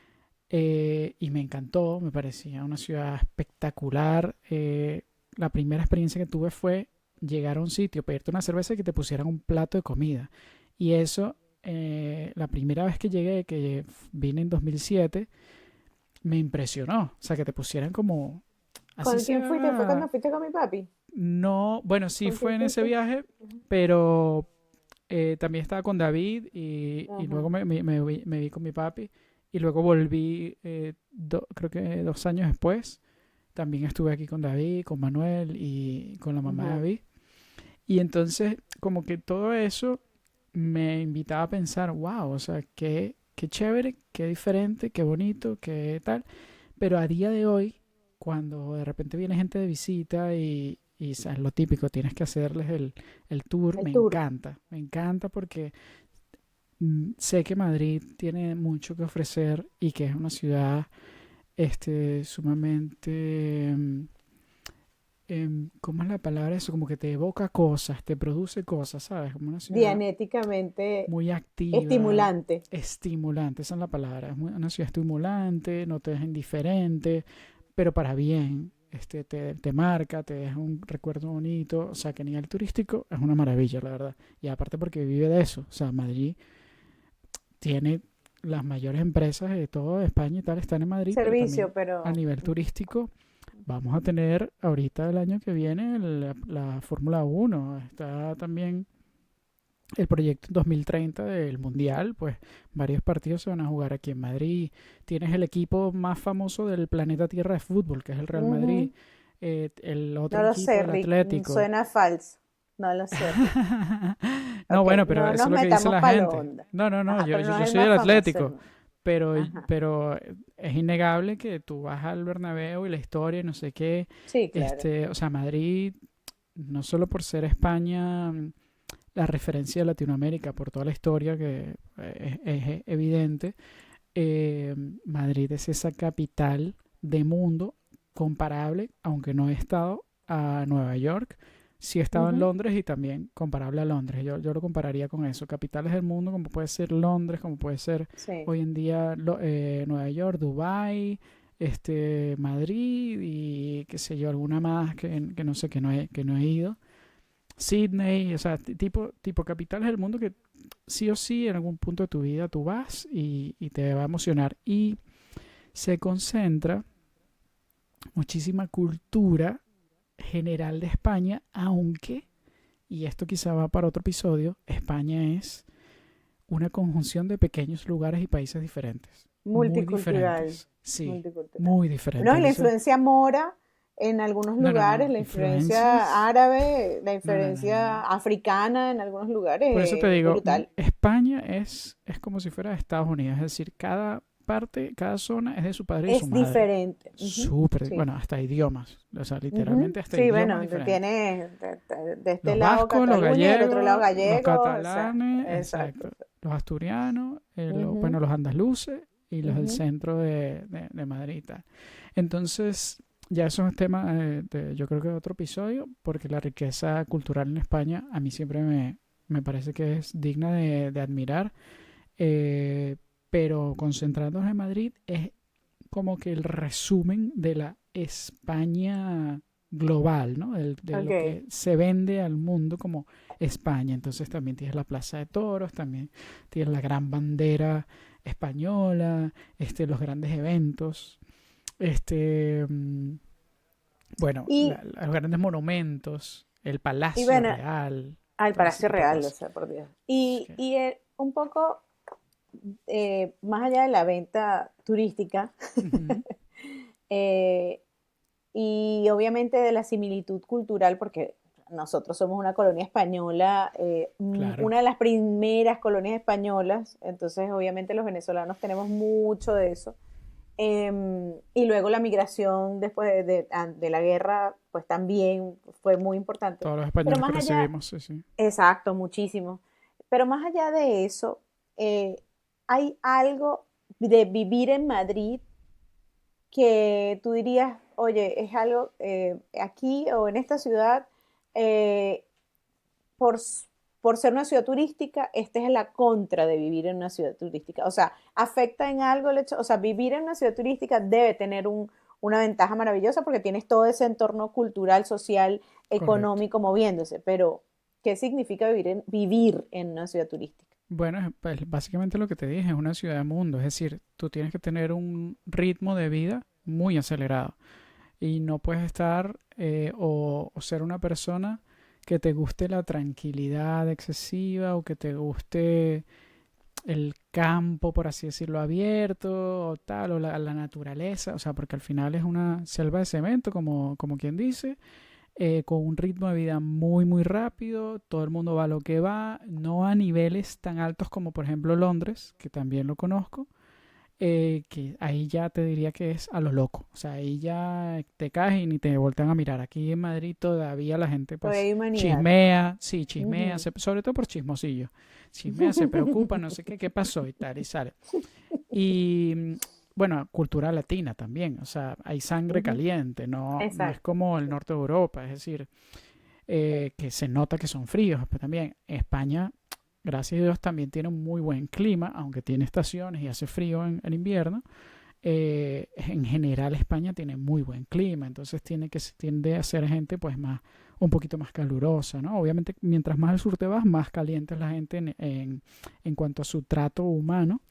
y me encantó, me parecía una ciudad espectacular. La primera experiencia que tuve fue llegar a un sitio, pedirte una cerveza y que te pusieran un plato de comida. Y eso, la primera vez que llegué, que vine en 2007, me impresionó. O sea, que te pusieran como, así ¿Con quién fuiste? ¿Fue cuando sea, fuiste con mi papi? no, bueno, sí ¿Con quién fue en ese fuiste? viaje, Ujú. pero también estaba con David y Ajá. luego me vi con mi papi y luego volví, creo que 2 años después. También estuve aquí con David, con Manuel y con la mamá de Ajá. David. Y entonces como que todo eso me invitaba a pensar, wow, o sea, qué chévere, qué diferente, qué bonito, qué tal. Pero a día de hoy, cuando de repente viene gente de visita y sabes, lo típico, tienes que hacerles el tour, El tour. me encanta porque sé que Madrid tiene mucho que ofrecer y que es una ciudad sumamente, ¿cómo es la palabra eso? Como que te evoca cosas, te produce cosas, ¿sabes? Como una ciudad Dianéticamente muy activa, estimulante. estimulante, esa es la palabra, es una ciudad estimulante, no te deja indiferente, pero para bien. Te marca, te deja un recuerdo bonito, o sea que a nivel turístico es una maravilla, la verdad. Y aparte porque vive de eso, o sea, Madrid tiene las mayores empresas de toda España y tal, están en Madrid, pero también Servicio, a pero nivel turístico vamos a tener ahorita el año que viene la Fórmula 1, está también el proyecto 2030 del Mundial, pues varios partidos se van a jugar aquí en Madrid. Tienes el equipo más famoso del planeta Tierra de fútbol, que es el Real Madrid. ujú. El otro No lo equipo, sé, el Rick. Atlético. Suena falso. No lo sé, Rick. No, Ok, bueno, pero no eso nos es lo que dice metamos la para la gente. onda. No, no, Ajá, yo, pero yo, no es yo el soy más del famoso. Atlético, pero, Ajá. pero es innegable que tú vas al Bernabéu y la historia y no sé qué. Sí, claro. O sea, Madrid, no solo por ser España la referencia de Latinoamérica, por toda la historia que es evidente, eh, Madrid es esa capital de mundo comparable, aunque no he estado a Nueva York, sí he estado en Ujú. Londres y también comparable a Londres. Yo lo compararía con eso. Capitales del mundo como puede ser Londres, como puede ser Sí. hoy en día Nueva York, Dubái, Madrid y qué sé yo, alguna más que no sé, que no he ido. Sydney, o sea, tipo capitales del mundo que sí o sí en algún punto de tu vida tú vas y te va a emocionar. Y se concentra muchísima cultura general de España, aunque, y esto quizá va para otro episodio, España es una conjunción de pequeños lugares y países diferentes, muy Multicultural. diferentes, sí, Multicultural. muy No, diferentes. y la Entonces, influencia mora en algunos no, no, lugares, no, la influencia influencias, árabe, la no, no, no, no, influencia no. africana en algunos lugares Por eso te es digo, brutal. España es como si fuera Estados Unidos, es decir, cada parte, cada zona es de su padre y su Es madre. diferente. Ujú. Súper, Sí. bueno, hasta idiomas, o sea, Ujú. literalmente hasta Sí, idiomas bueno, diferentes. tienes de este Los lado vascos, los Cataluña y del otro lado gallegos, los gallego. catalanes, Exacto. exacto. los asturianos, Ujú, bueno, los andaluces y los del ujú. centro de Madrid y tal. Entonces, ya eso es un tema, yo creo que de otro episodio, porque la riqueza cultural en España a mí siempre me parece que es digna de admirar, eh, pero concentrándonos en Madrid es como que el resumen de la España global, ¿no? De lo Ok. que se vende al mundo como España. Entonces también tienes la Plaza de Toros, también tienes la gran bandera española, los grandes eventos, este, mm, bueno, Y, los grandes monumentos, el y Palacio bueno, Real, al todo ese Palacio tipo de Real, o cosas. sea, por Dios. Así Y, que, y un poco más allá de la venta turística, ujú, eh, y obviamente de la similitud cultural, porque nosotros somos una colonia española, claro, una de las primeras colonias españolas, entonces obviamente los venezolanos tenemos mucho de eso. Y luego la migración después de la guerra, pues también fue muy importante. todos los Pero españoles que más allá, recibimos, sí, sí. exacto, muchísimo. Pero más allá de eso, hay algo de vivir en Madrid que tú dirías, oye, es algo aquí o en esta ciudad, eh, por, por ser una ciudad turística, esta es la contra de vivir en una ciudad turística. O sea, afecta en algo el hecho, o sea, vivir en una ciudad turística debe tener una ventaja maravillosa porque tienes todo ese entorno cultural, social, Correcto. económico moviéndose, pero ¿qué significa vivir en una ciudad turística? Bueno, pues, básicamente lo que te dije, es una ciudad de mundo, es decir, tú tienes que tener un ritmo de vida muy acelerado y no puedes estar o ser una persona que te guste la tranquilidad excesiva o que te guste el campo, por así decirlo, abierto o tal, o la naturaleza, o sea, porque al final es una selva de cemento, como quien dice, con un ritmo de vida muy, muy rápido, todo el mundo va a lo que va, no a niveles tan altos como por ejemplo Londres, que también lo conozco, que ahí ya te diría que es a lo loco, o sea, ahí ya te caes y ni te voltean a mirar. Aquí en Madrid todavía la gente Todavía pues hay humanidad. chismea, sí, chismea, Ujú. sobre todo por chismosillo, chismea, se preocupa, no sé qué, qué pasó y tal, y sale. Y bueno, cultura latina también, o sea, hay sangre Ujú. caliente, no es Exacto. como el Sí. norte de Europa, es decir, que se nota que son fríos, pero también España, gracias a Dios, también tiene un muy buen clima, aunque tiene estaciones y hace frío en invierno. En general España tiene muy buen clima, entonces tiende a ser gente pues más, un poquito más calurosa, ¿no? Obviamente mientras más al sur te vas, más caliente es la gente en cuanto a su trato humano,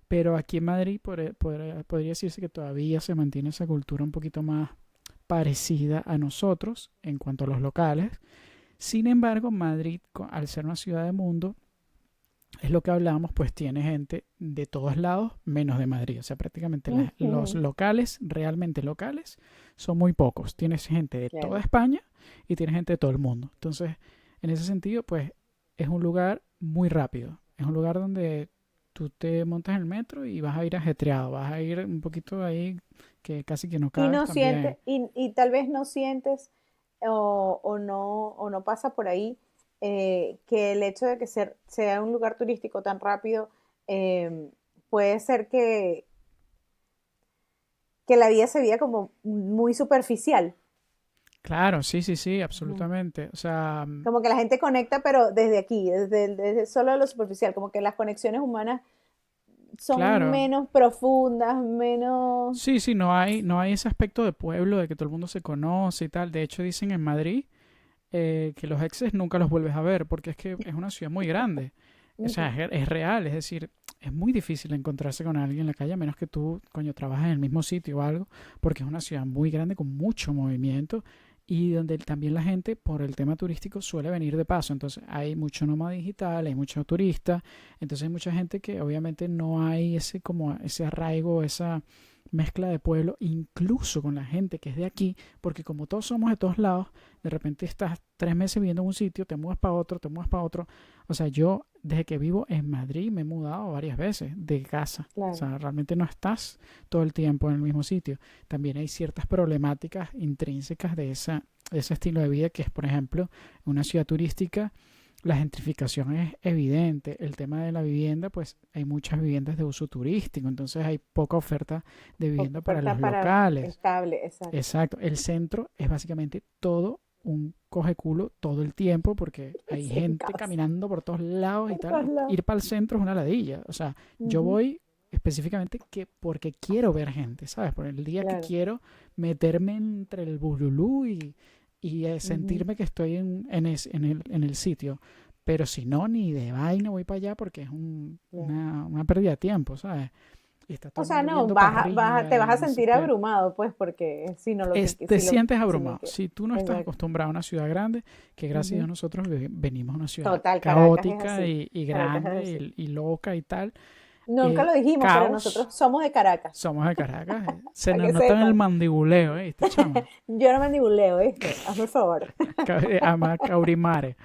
pero aquí en Madrid podría decirse que todavía se mantiene esa cultura un poquito más parecida a nosotros en cuanto a los locales. Sin embargo, Madrid, al ser una ciudad de mundo, es lo que hablamos, pues tiene gente de todos lados, menos de Madrid. O sea, prácticamente los Ujú. locales, realmente locales, son muy pocos. Tienes gente de toda Claro. España y tienes gente de todo el mundo. Entonces, en ese sentido, pues es un lugar muy rápido. Es un lugar donde tú te montas en el metro y vas a ir ajetreado, vas a ir un poquito ahí que casi que no Y cabes no sientes, también. y tal vez no sientes o no pasa por ahí que el hecho de que sea un lugar turístico tan rápido puede ser que la vida se vea como muy superficial. Claro, sí, sí, sí, Ujú. absolutamente. O sea, Como que la gente conecta, pero desde aquí, desde solo lo superficial, como que las conexiones humanas son claro. menos profundas, menos... Sí, sí, no hay ese aspecto de pueblo, de que todo el mundo se conoce y tal. De hecho, dicen en Madrid que los exes nunca los vuelves a ver, porque es que es una ciudad muy grande. O sea, Ujú. es real, es decir, es muy difícil encontrarse con alguien en la calle, a menos que tú, coño, trabajes en el mismo sitio o algo, porque es una ciudad muy grande con mucho movimiento y donde también la gente, por el tema turístico, suele venir de paso. Entonces, hay mucho nómada digital, hay muchos turistas, entonces hay mucha gente que obviamente no hay ese como ese arraigo, esa mezcla de pueblo, incluso con la gente que es de aquí, porque como todos somos de todos lados, de repente estás 3 meses viviendo en un sitio, te mudas para otro, te mudas para otro. O sea, yo desde que vivo en Madrid me he mudado varias veces de casa. O Claro. sea, realmente no estás todo el tiempo en el mismo sitio. También hay ciertas problemáticas intrínsecas de ese estilo de vida que es, por ejemplo, una ciudad turística. la gentrificación es evidente. El tema de la vivienda, pues hay muchas viviendas de uso turístico, entonces hay poca oferta de vivienda para Oferta los para locales. estable, exacto. Exacto. El centro es básicamente todo un coge culo todo el tiempo porque hay Sin gente casa, caminando por todos lados y por todos tal. lados. Ir para el centro es una ladilla. O sea, yo Ujú, voy específicamente que porque quiero ver gente, ¿sabes? Por el día que claro. quiero meterme entre el bululú y Ujú, sentirme que estoy en el sitio. Pero si no, ni de vaina voy para allá porque es claro. una pérdida de tiempo, ¿sabes? Y está O todo el sea, mundo no, yendo para te arriba vas y a no sé sentir qué. abrumado, pues, porque si no lo que, Te sientes si no abrumado. que, Si tú no estás exacto. acostumbrado a una ciudad grande, que gracias a Ujú. Dios nosotros venimos a una ciudad Total, Caracas es caótica así. y Caracas es grande así. y loca y tal, Nunca lo dijimos, pero caos, nosotros somos de Caracas, somos de Caracas. Se para nos que nota en el sepan. mandibuleo, ¿viste, chama? Yo no mandibuleo, ¿viste? Hazme el favor. Ama Caurimare,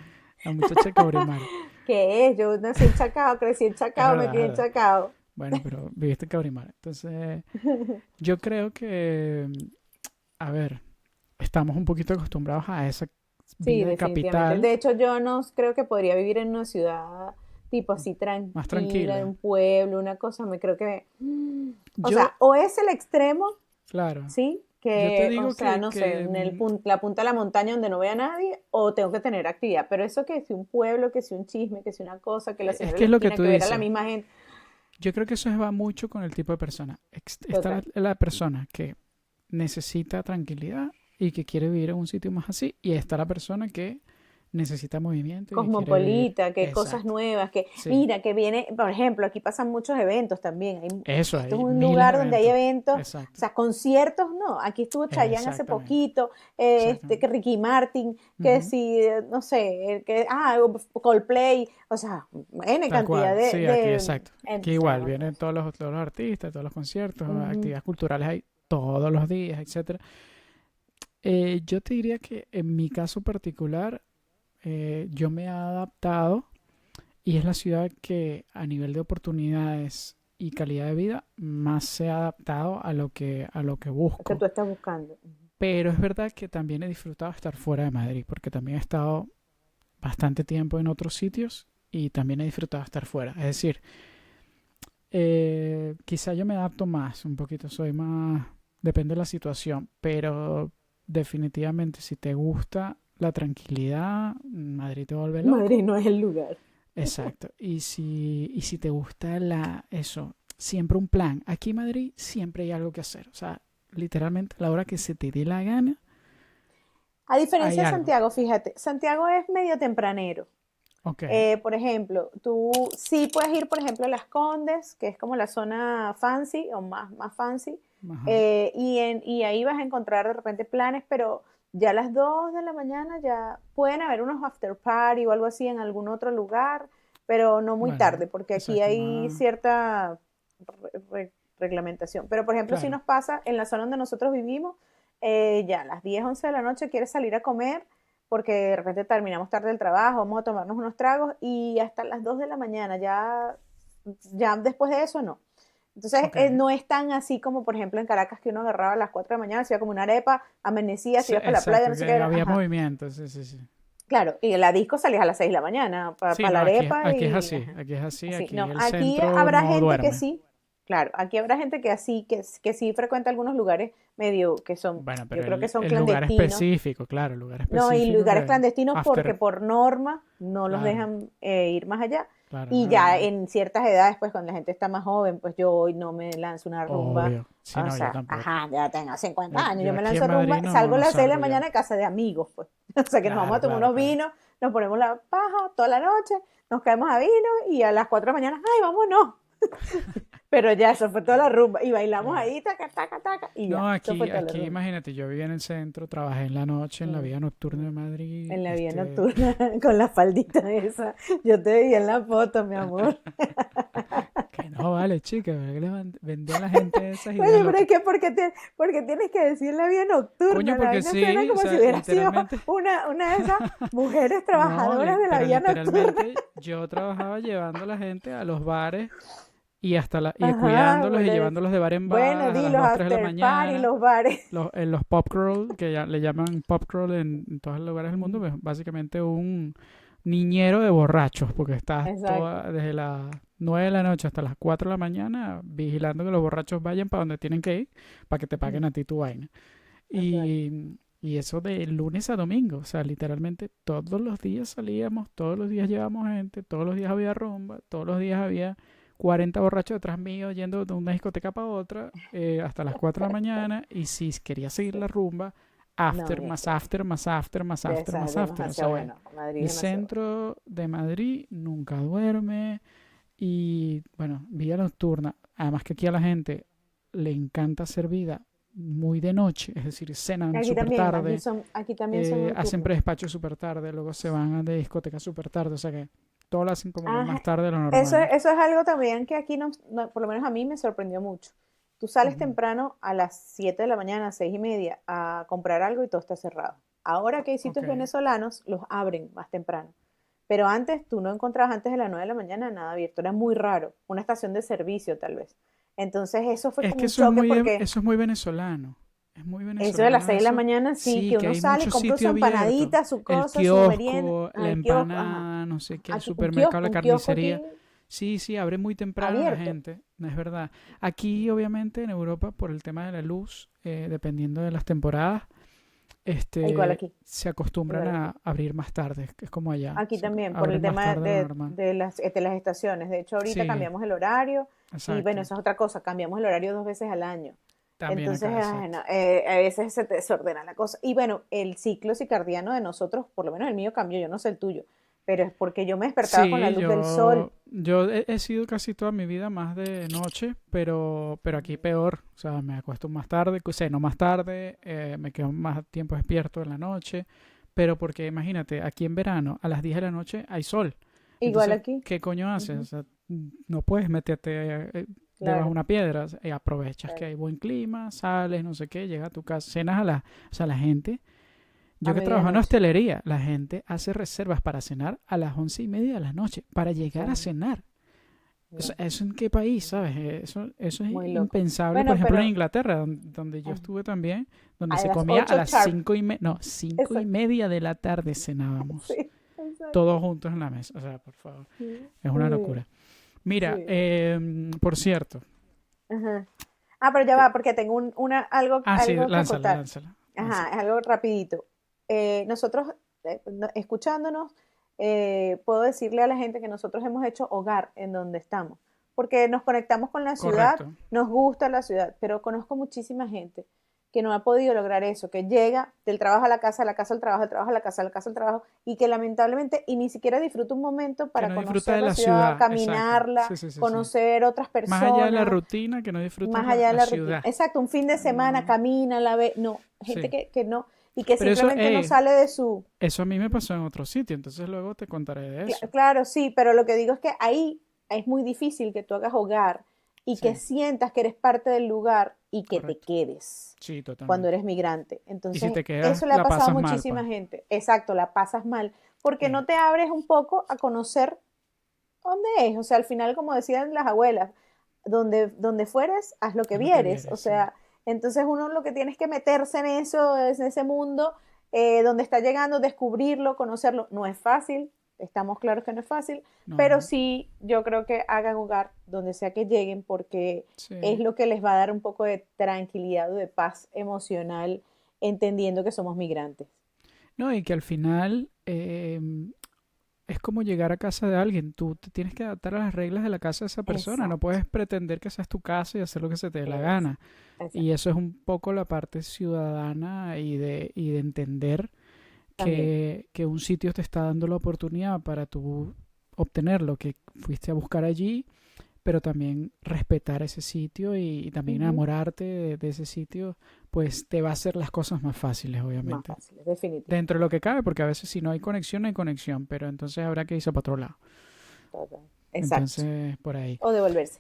la muchacha Caurimare. ¿Qué es? Yo nací en Chacao, crecí en Es Chacao, me verdad, es crié en verdad. Chacao. Bueno, pero viviste en Caurimare. Entonces, yo creo que, a ver, estamos un poquito acostumbrados a esa Sí, vida de definitivamente. capital De hecho, yo no creo que podría vivir en una ciudad tipo así más tranquila, en tranquila. un pueblo, una cosa, me creo que... O Yo, sea, o es el extremo, claro, ¿sí? yo te Que, o digo sea, no sé, en la punta de la montaña donde no vea a nadie, o tengo que tener actividad. Pero eso que si un pueblo, que si un chisme, que si una cosa, que la es señora de que la es lo que esquina, tú que ver a la dices. misma gente. Yo creo que eso va mucho con el tipo de persona. Está Total. la persona que necesita tranquilidad y que quiere vivir en un sitio más así, y está la persona que necesita movimiento y que quiere vivir. Cosmopolita, que cosas Exacto. nuevas, que Sí, mira, que viene, por ejemplo, aquí pasan muchos eventos también. eso, Esto es hay un miles de lugar donde hay eventos. eventos, o Exacto. sea, conciertos, no. Aquí estuvo Chayanne hace Exactamente. poquito, que Exactamente. Ricky Martin, que Ujú. si, no sé, Coldplay, o sea, N Tal cantidad cual. Sí, aquí, exacto. Aquí o sea, igual vienen todos los artistas, todos los conciertos, ujú, actividades culturales hay todos los días, etcétera. Yo te diría que en mi caso particular, yo me he adaptado y es la ciudad que a nivel de oportunidades y calidad de vida más se ha adaptado a lo que es que busco. tú estás buscando. Pero es verdad que también he disfrutado estar fuera de Madrid, porque también he estado bastante tiempo en otros sitios y también he disfrutado estar fuera. Es decir, quizá yo me adapto más, un poquito, soy más, depende de la situación, pero definitivamente si te gusta la tranquilidad, Madrid te vuelve Madrid loco. no es el lugar. Exacto. Y si te gusta eso, siempre un plan. Aquí en Madrid siempre hay algo que hacer. O sea, literalmente a la hora que se te dé la gana, A hay diferencia de algo. Santiago, fíjate, Santiago es medio tempranero. Ok. Por ejemplo, tú sí puedes ir, por ejemplo, a Las Condes, que es como la zona fancy o más fancy, Ajá. y ahí vas a encontrar de repente planes, pero ya a las 2 de la mañana ya pueden haber unos after party o algo así en algún otro lugar, pero no muy Bueno, tarde, porque aquí exacto, hay más. cierta reglamentación. Pero, por ejemplo, si Claro. nos pasa en la zona donde nosotros vivimos, ya a las 10 11 de la noche quieres salir a comer porque de repente terminamos tarde el trabajo, vamos a tomarnos unos tragos y hasta las 2 de la mañana, ya después de eso no. Entonces Ok. no es tan así como por ejemplo en Caracas que uno agarraba a las 4 de la mañana, se iba como una arepa, amanecía, se Sí, iba para la playa, exacto, no que sé qué, había ajá. movimiento, sí, sí, sí. Claro, y en la disco salías a las 6 de la mañana para Sí, la no, arepa aquí es y así, ajá. aquí es así, Así, aquí no, el aquí centro habrá no gente que duerme. sí, claro, aquí habrá gente que así, que sí frecuenta algunos lugares medio, que son, Bueno, yo pero creo que son el lugar clandestinos. específico, claro, el lugar No, y específico lugares que clandestinos porque after, por norma no los claro, dejan ir más allá. claro, Y no, ya no, en ciertas edades, pues cuando la gente está más joven, pues yo hoy no me lanzo una rumba. obvio. Sí, O no, yo sea, tampoco. ajá, ya tengo 50 años, Yo yo me aquí en lanzo Madrid rumba, salgo a no las 6 de la salgo ya. mañana a casa de amigos, pues. O sea, que nos vamos Claro, a tomar claro, unos claro. vinos, nos ponemos la paja toda la noche, nos caemos a vino y a las 4 de la mañana, ay, vámonos. Pero ya, eso fue toda la rumba. Y bailamos Claro. ahí, taca, taca, taca, y ya, No, eso fue toda la aquí rumba. imagínate, yo vivía en el centro, trabajé en la noche, en la Mm, vida nocturna de mm. Madrid, En la vida nocturna, con la faldita esa. Yo te vi en la foto, mi amor. que no vale, chica, ¿verdad que vender a la gente esas ideas Oye, pero es locas? que, ¿por qué tienes que decir la vida Coño, nocturna? La porque vaina suena sí, o como si sea, hubiera sido literalmente, una de esas mujeres no, trabajadoras de la pero vida nocturna. literalmente yo trabajaba llevando a la gente a los bares y y Ajá, cuidándolos y llevándolos de bar en bar bueno, a di las los 2 3 de la after party, mañana. los bares. En los pub crawl, que ya le llaman pub crawl en todos los lugares del mundo, pues básicamente niñero de borrachos, porque estás Exacto, desde las 9 de la noche hasta las 4 de la mañana vigilando que los borrachos vayan para donde tienen que ir para que te paguen a ti tu vaina. exacto. Y eso de lunes a domingo, o sea, literalmente todos los días salíamos, todos los días llevábamos gente, todos los días había rumba, todos los días había 40 borrachos detrás mío yendo de una discoteca para otra hasta las 4 de la mañana. Y si quería seguir la rumba, No, after, ni más qué. after, más after, más after, más after. O Demasiado sea, bueno. Madrid el es demasiado bueno. centro de Madrid nunca duerme. Y bueno, vida nocturna. Además que aquí a la gente le encanta hacer vida muy de noche, es decir, cenan Aquí súper también, tarde, aquí también son hacen nocturnos. predespacho súper tarde, luego se van de discoteca súper tarde, o sea que todo lo hacen como que más Ajá, tarde de lo eso, normal. eso es algo también que aquí, por lo menos a mí me sorprendió mucho. Tú sales Ujú. temprano a las 7 de la mañana, 6:30, a comprar algo y todo está cerrado. Ahora que hay Ok. sitios venezolanos, los abren más temprano. Pero antes, tú no encontrabas antes de las 9 de la mañana nada abierto. Era muy raro. Una estación de servicio, tal vez. Entonces, eso fue Es como que un choque porque eso es muy venezolano. Es muy eso de las venezolano 6 de la eso. mañana, sí, Sí, que que uno hay sale, mucho compra su sitio abierto. empanadita, su El cosa, su merienda, kiosco, la al kiosco, ajá. empanada, no sé qué, el Aquí, supermercado, la un kiosco carnicería. aquí Sí, sí, abre muy temprano la abierto. gente, no es verdad. Aquí, obviamente, en Europa, por el tema de la luz, dependiendo de las temporadas, Igual aquí, se acostumbran igual aquí. a abrir más tarde, que es como allá. Aquí también, por el Abren más tema tarde de lo normal. de las estaciones. De hecho, ahorita Sí, cambiamos el horario y bueno, exacto. esa es otra cosa, cambiamos el horario 2 veces al año. También Entonces, acá, ay, exacto. no, a veces se te desordena la cosa. Y bueno, el ciclo circadiano de nosotros, por lo menos el mío cambió, yo no sé el tuyo, pero es porque yo me despertaba con la Sí, luz del sol. yo he sido casi toda mi vida más de noche, pero aquí peor. O sea, me acuesto más tarde, ceno más tarde, me quedo más tiempo despierto en la noche. Pero porque imagínate, aquí en verano a las 10 de la noche hay sol. Igual Entonces, aquí. ¿qué coño haces? O Ujú, sea, no puedes meterte debajo de claro, una piedra. Aprovechas que claro. hay buen clima, sales, no sé qué, llegas a tu casa, cenas o sea, la gente. A Yo que trabajo en medianoche. hostelería, la gente hace reservas para cenar a las 11:30 de la noche, para llegar a Claro, cenar. mira, ¿Eso en qué país, sabes? Eso es muy loco. impensable, por Bueno, ejemplo, en pero Inglaterra, donde yo ah, estuve también, donde a se las comía a 8 las sharp. 5:30, no, cinco y Exacto. media de la tarde cenábamos, Sí, exacto. todos juntos en la mesa. O sea, por favor, Sí, es una sí. locura. Mira, Sí. por cierto, Ajá. Ah, pero ya va, porque tengo sí, algo que lánzala, acotar. lánzala, Ajá, lánzala. es algo rapidito. Nosotros, escuchándonos, puedo decirle a la gente que nosotros hemos hecho hogar en donde estamos, porque nos conectamos con la ciudad, Correcto. nos gusta la ciudad, pero conozco muchísima gente que no ha podido lograr eso, que llega del trabajo a la casa, de la casa al trabajo, del trabajo a la casa, de la casa al trabajo, y que lamentablemente, y ni siquiera disfruta un momento Que para no disfruta conocer de la la ciudad, ciudad, exacto. caminarla, Sí, sí, sí, sí. conocer otras Más allá de la personas, rutina, que no disfrutas más allá de la la rutina. ciudad. Exacto, un fin de semana No, camina, la ve, no, gente sí. que no, y que Pero eso, simplemente no sale de su, eso a mí me pasó en otro sitio, entonces luego te contaré de eso. claro, sí, pero lo que digo es que ahí es muy difícil que tú hagas hogar y que Sí, sientas que eres parte del lugar y que te correcto. quedes Sí, cuando totalmente. eres migrante. Y si Entonces, te quedas, eso le ha la pasado a pasas mal, pues. muchísima gente. Exacto, la pasas mal, porque Sí, no te abres un poco a conocer dónde es. O sea, al final, como decían las abuelas, donde fueres, haz lo que es lo que vieres. O vienes, sí. sea, entonces uno lo que tiene es que meterse en eso, en ese mundo, donde está llegando, descubrirlo, conocerlo. No es fácil, estamos claros que no es fácil, No, pero no. sí yo creo que hagan hogar donde sea que lleguen porque es Sí. lo que les va a dar un poco de tranquilidad o de paz emocional, entendiendo que somos migrantes. No, y que al final es como llegar a casa de alguien. Tú te tienes que adaptar a las reglas de la casa de esa persona. No Exacto, puedes pretender que esa es tu casa y hacer lo que se te dé la exacto, gana. Y exacto. eso es un poco la parte ciudadana y de entender También. que un sitio te está dando la oportunidad para tú obtener lo que fuiste a buscar allí, pero también respetar ese sitio y también Ujú. enamorarte de ese sitio, pues te va a hacer las cosas más fáciles, Más obviamente. fáciles, definitivo. Dentro de lo que cabe, porque a veces si no hay conexión, no hay conexión, pero entonces habrá que irse para otro lado. Total. Exacto. Entonces, por ahí. O devolverse.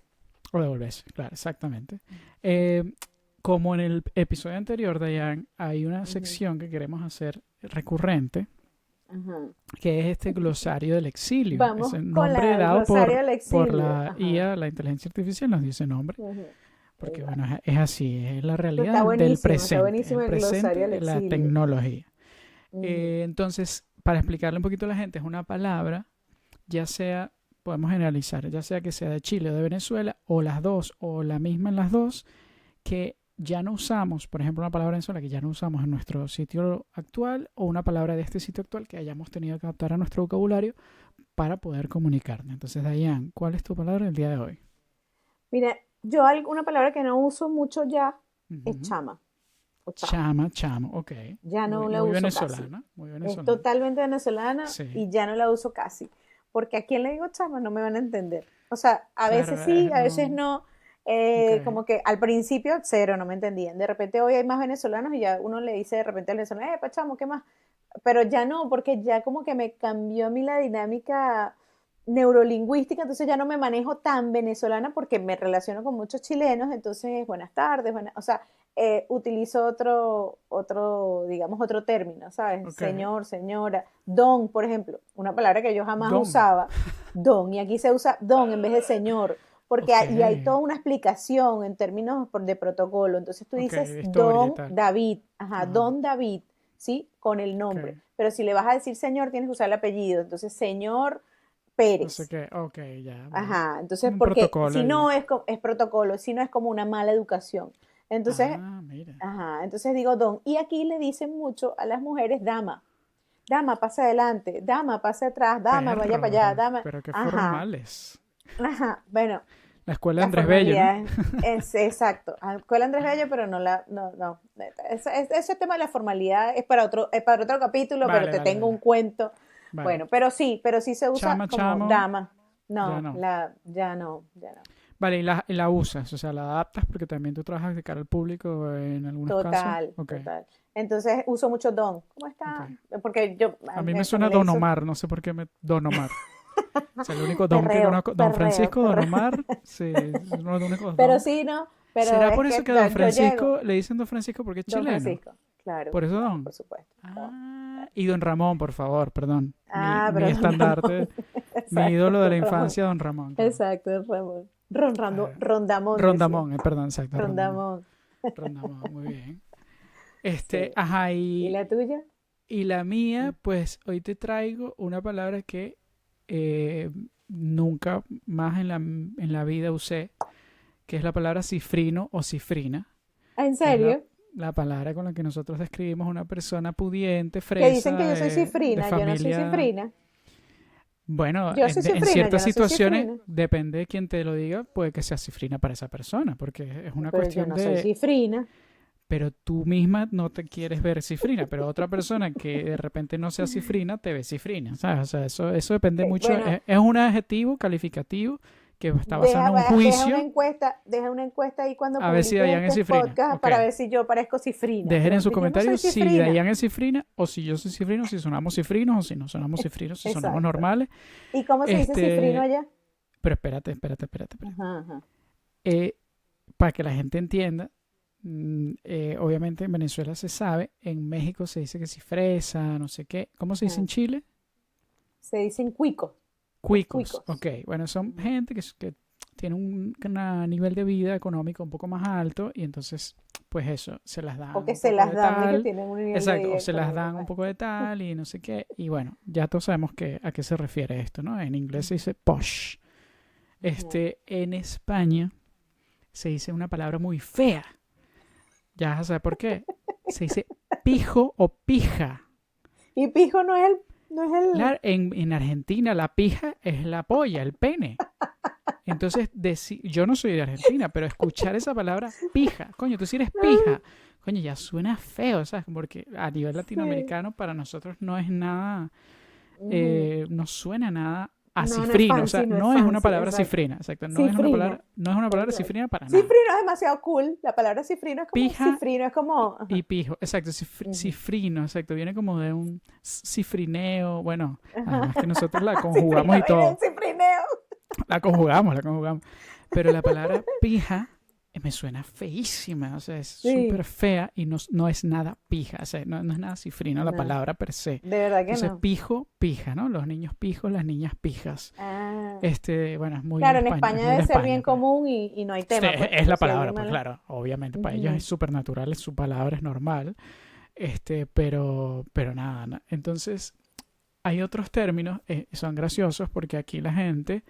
O devolverse, claro, exactamente. Eh, Como en el episodio anterior, Dayan, hay una Ujú. sección que queremos hacer recurrente, Ajá. que es este glosario del exilio. Es Vamos el con nombre el dado glosario del por exilio. la Ajá. IA, la inteligencia artificial nos dice nombre, Ujú. porque bueno, Exacto. es así, es la realidad Está del buenísimo presente, el el glosario del presente, la exilio. tecnología. Ujú. Entonces, para explicarle un poquito a la gente, es una palabra, ya sea, podemos generalizar, ya sea que sea de Chile o de Venezuela, o las dos, o la misma en las dos, que ya no usamos, por ejemplo, una palabra venezolana que ya no usamos en nuestro sitio actual, o una palabra de este sitio actual que hayamos tenido que adaptar a nuestro vocabulario para poder comunicarnos. Entonces, Dayan, ¿cuál es tu palabra el día de hoy? Mira, una palabra que no uso mucho ya es Ujú. chama o chamo. Chama, chamo, ok. Ya no Muy, la muy uso casi. venezolana, muy Es venezolana. totalmente venezolana Sí, y ya no la uso casi. Porque a quien le digo chama no me van a entender. O sea, a claro, veces sí, a veces no, no. ok, Como que al principio cero, no me entendían. De repente hoy hay más venezolanos y ya uno le dice de repente al venezolano, chamo, ¿qué más? Pero ya no, porque ya como que me cambió a mí la dinámica neurolingüística, entonces ya no me manejo tan venezolana porque me relaciono con muchos chilenos, entonces buenas tardes, o sea, utilizo digamos, otro término, ¿sabes? ok. Señor, señora, don, por ejemplo, una palabra que yo jamás Don, usaba, don, y aquí se usa don en vez de señor, porque ok, y hay toda una explicación en términos de protocolo, entonces tú ok, dices de historia y don tal. David, ajá, Ajá, don David, ¿sí? Con el ok. nombre, pero si le vas a decir señor, tienes que usar el apellido, entonces señor No sé Pérez. qué, ok, ya, bueno. Ajá, entonces, Un porque protocolo si ahí. no es protocolo, si no es como una mala educación. Entonces, Ah, mira. ajá, entonces digo don. Y aquí le dicen mucho a las mujeres dama. Dama, pase adelante. Dama, pase atrás. Dama, vaya para allá. Dama. Pero qué Ajá, formales. ajá. Bueno, La escuela de la Andrés Bello, ¿no? formalidad es exacto. Escuela Andrés Bello, pero no la, no, no. Ese tema de la formalidad es para otro capítulo, pero Vale, te vale, tengo un vale. cuento. Vale. Bueno, pero sí se usa Chama, como chamo, dama. ya No, no. ya no, ya no. Vale, y la usas, o sea, la adaptas porque también tú trabajas de cara al público en algunos casos. Total, Ok, total. Entonces uso mucho don. ¿Cómo ok. está? Porque yo, A mí me mi suena familia Don hizo Omar, no sé por qué me... Don Omar. O sea, el único don que perreo, conozco, Don perreo, Francisco, Don perreo. Omar, sí, es uno de los únicos Pero don. sí, ¿no? Pero ¿Será es por eso que que Don yo llego, Francisco le dicen Don Francisco porque es don chileno? Francisco. Claro, Por eso claro, Don. por supuesto. Don, Ah, claro. y Don Ramón, por favor, perdón. Ah, Mi pero don estandarte, Ramón. mi Exacto, ídolo de la don Ramón. infancia, Don Ramón, claro. Exacto, don Ramón. Ah, Rondamón decía. Rondamón, perdón, exacto, Rondamón. Rondamón. Rondamón, muy bien. Sí. Ajá, ¿Y la tuya? y la mía, pues hoy te traigo una palabra que eh, nunca más en la vida usé, que es la palabra cifrino o cifrina, Ah, ¿en que es serio? la palabra con la que nosotros describimos una persona pudiente, Que dicen fresa, que yo soy de cifrina. Yo no soy familia. cifrina. Bueno, Yo soy en cifrina, yo ciertas no soy situaciones, cifrina. depende de quién te lo diga, puede que sea cifrina para esa persona, porque es una Pero yo cuestión no soy de, cifrina. pero tú misma no te quieres ver cifrina, pero otra persona que de repente no sea cifrina te ve cifrina, ¿sabes? O sea, eso depende mucho, Bueno, es un adjetivo calificativo que está basado en un juicio, deja una encuesta ahí cuando a ver si publiques Dayan es este cifrina. podcast Ok, para ver si yo parezco cifrina. dejen en Pero sus yo no soy comentarios si cifrina. Dayan es cifrina o si yo soy cifrino, si sonamos cifrinos o si no sonamos cifrinos, si sonamos Exacto. normales. ¿Y cómo se dice cifrino Este, allá? pero espérate. Ajá, ajá. Eh, para que la gente entienda, obviamente en Venezuela se sabe, en México se dice que si fresa, no sé qué. ¿Cómo se dice en Ajá. Chile? Se dicen cuicos, los Cuicos. cuicos. Ok, bueno, son Ujú. gente que tiene un nivel de vida económico un poco más alto y entonces, pues eso, se las O dan que un se poco las de dan de que tal. tienen un nivel de Exacto, vida o se las económico dan un más poco de alto. tal y no sé qué. Y bueno, ya todos sabemos a qué se refiere esto, ¿no? En inglés se Ujú, dice posh. ujú. En España se dice una palabra muy fea. Ya vas a saber por qué. Se dice pijo o pija. Y pijo no es el. Claro, en Argentina la pija es la polla, el pene. Entonces, yo no soy de Argentina, pero escuchar esa palabra pija, coño, tú si eres pija, coño, ya suena feo, ¿sabes? Porque a nivel Sí. latinoamericano para nosotros no es nada, Ujú. no suena nada a No, no es cifrino, o sea, fancy, no es no es una fancy, palabra exacto. cifrina, exacto, Cifrina, no es una palabra exacto. cifrina para nada. Cifrino es demasiado cool. La palabra cifrino es como Pija cifrino, es como. y Ajá. pijo, exacto, Ujú. cifrino, exacto, viene como de un cifrineo, bueno, Ajá. además que nosotros la conjugamos Cifrino y viene todo, un cifrineo. la conjugamos, pero la palabra pija me suena feísima, o sea, es súper Sí, fea y no es nada pija, o sea, no es nada cifrino la no, palabra per se. de verdad que Entonces, no. pijo, pija, ¿no? Los niños pijos, las niñas pijas. Ah, Bueno, claro, en Es España muy de debe ser bien España, pues. común y no hay Sí, tema, pues, es pero la si palabra, alguien pues malo. claro, obviamente para ellos es Ujú, súper natural, es su palabra, es normal, pero nada, entonces hay otros términos, son graciosos porque aquí la gente,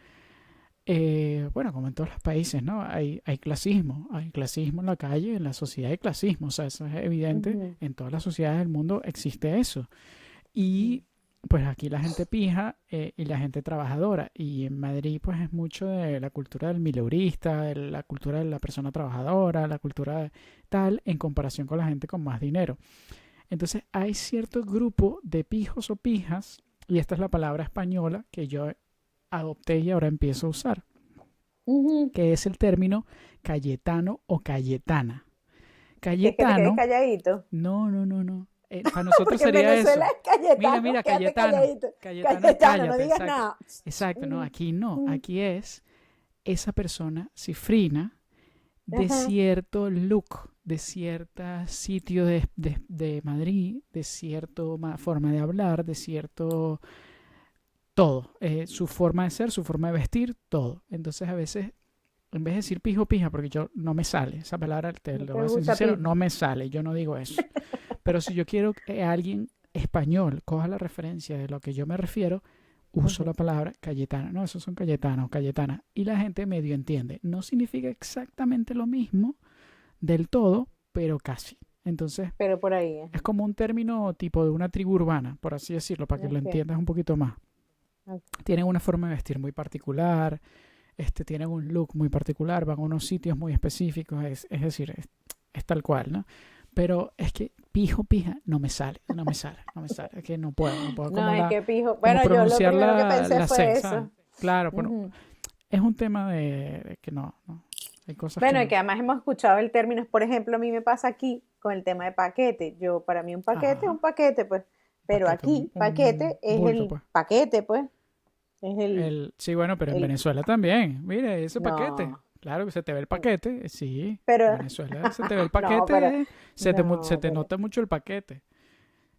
bueno, como en todos los países, ¿no? Hay clasismo en la calle, en la sociedad hay clasismo, o sea, eso es evidente, Ujú, en todas las sociedades del mundo existe eso. ujú. Y pues aquí la gente pija y la gente trabajadora. Y en Madrid pues es mucho de la cultura del mileurista, de la cultura de la persona trabajadora, la cultura de tal, en comparación con la gente con más dinero. Entonces hay cierto grupo de pijos o pijas, y esta es la palabra española que yo adopté y ahora empiezo a usar, Ujú. que es el término cayetano o cayetana. Que es que te quedes Cayetano, calladito. no, no, no, no. Para nosotros Porque en sería Venezuela eso. es Mira, Cayetano, mira, quédate Cayetano. calladito. Cayetano es Cayetano, no cállate, digas exacto. nada. Exacto, no, Ujú, aquí no. ujú. Aquí es esa persona cifrina de Ajá. cierto look, de cierto sitio de Madrid, de cierta forma de hablar, de cierto todo. Su forma de ser, su forma de vestir, todo. Entonces a veces, en vez de decir pijo pija, porque yo no me sale, esa palabra, te No lo te voy a ser gusta sincero, pijo. no me sale, yo no digo eso. Pero si yo quiero que alguien español coja la referencia de lo que yo me refiero, uso Ujú. la palabra Cayetana. No, esos son Cayetanos, Cayetana. Y la gente medio entiende. No significa exactamente lo mismo del todo, pero casi. Entonces, Pero por ahí, es ajá. como un término tipo de una tribu urbana, por así decirlo, para que lo Ok, entiendas un poquito más. ok. Tienen una forma de vestir muy particular, tienen un look muy particular, van a unos sitios muy específicos, es decir, es tal cual, ¿no? Pero es que pijo, pija, no me sale, no me sale, no me sale. Es que no puedo No, es que pijo. como Bueno, yo lo pronunciar primero que pensé la C, fue ¿sabes? eso. Claro, pero Ujú. es un tema de que no, no. Hay cosas que Bueno, y no. que además hemos escuchado el término, por ejemplo, a mí me pasa aquí con el tema de paquete. Yo, para mí Ajá, un paquete, pues. Pero paquete, aquí, un paquete es bulto, el pues. paquete, pues. Es Sí, bueno, pero en el, Venezuela también. Mire, ese paquete. no. Claro que se te ve el paquete, sí. En Pero, Venezuela se te ve el no, pero, paquete, se no, te nota mucho el paquete.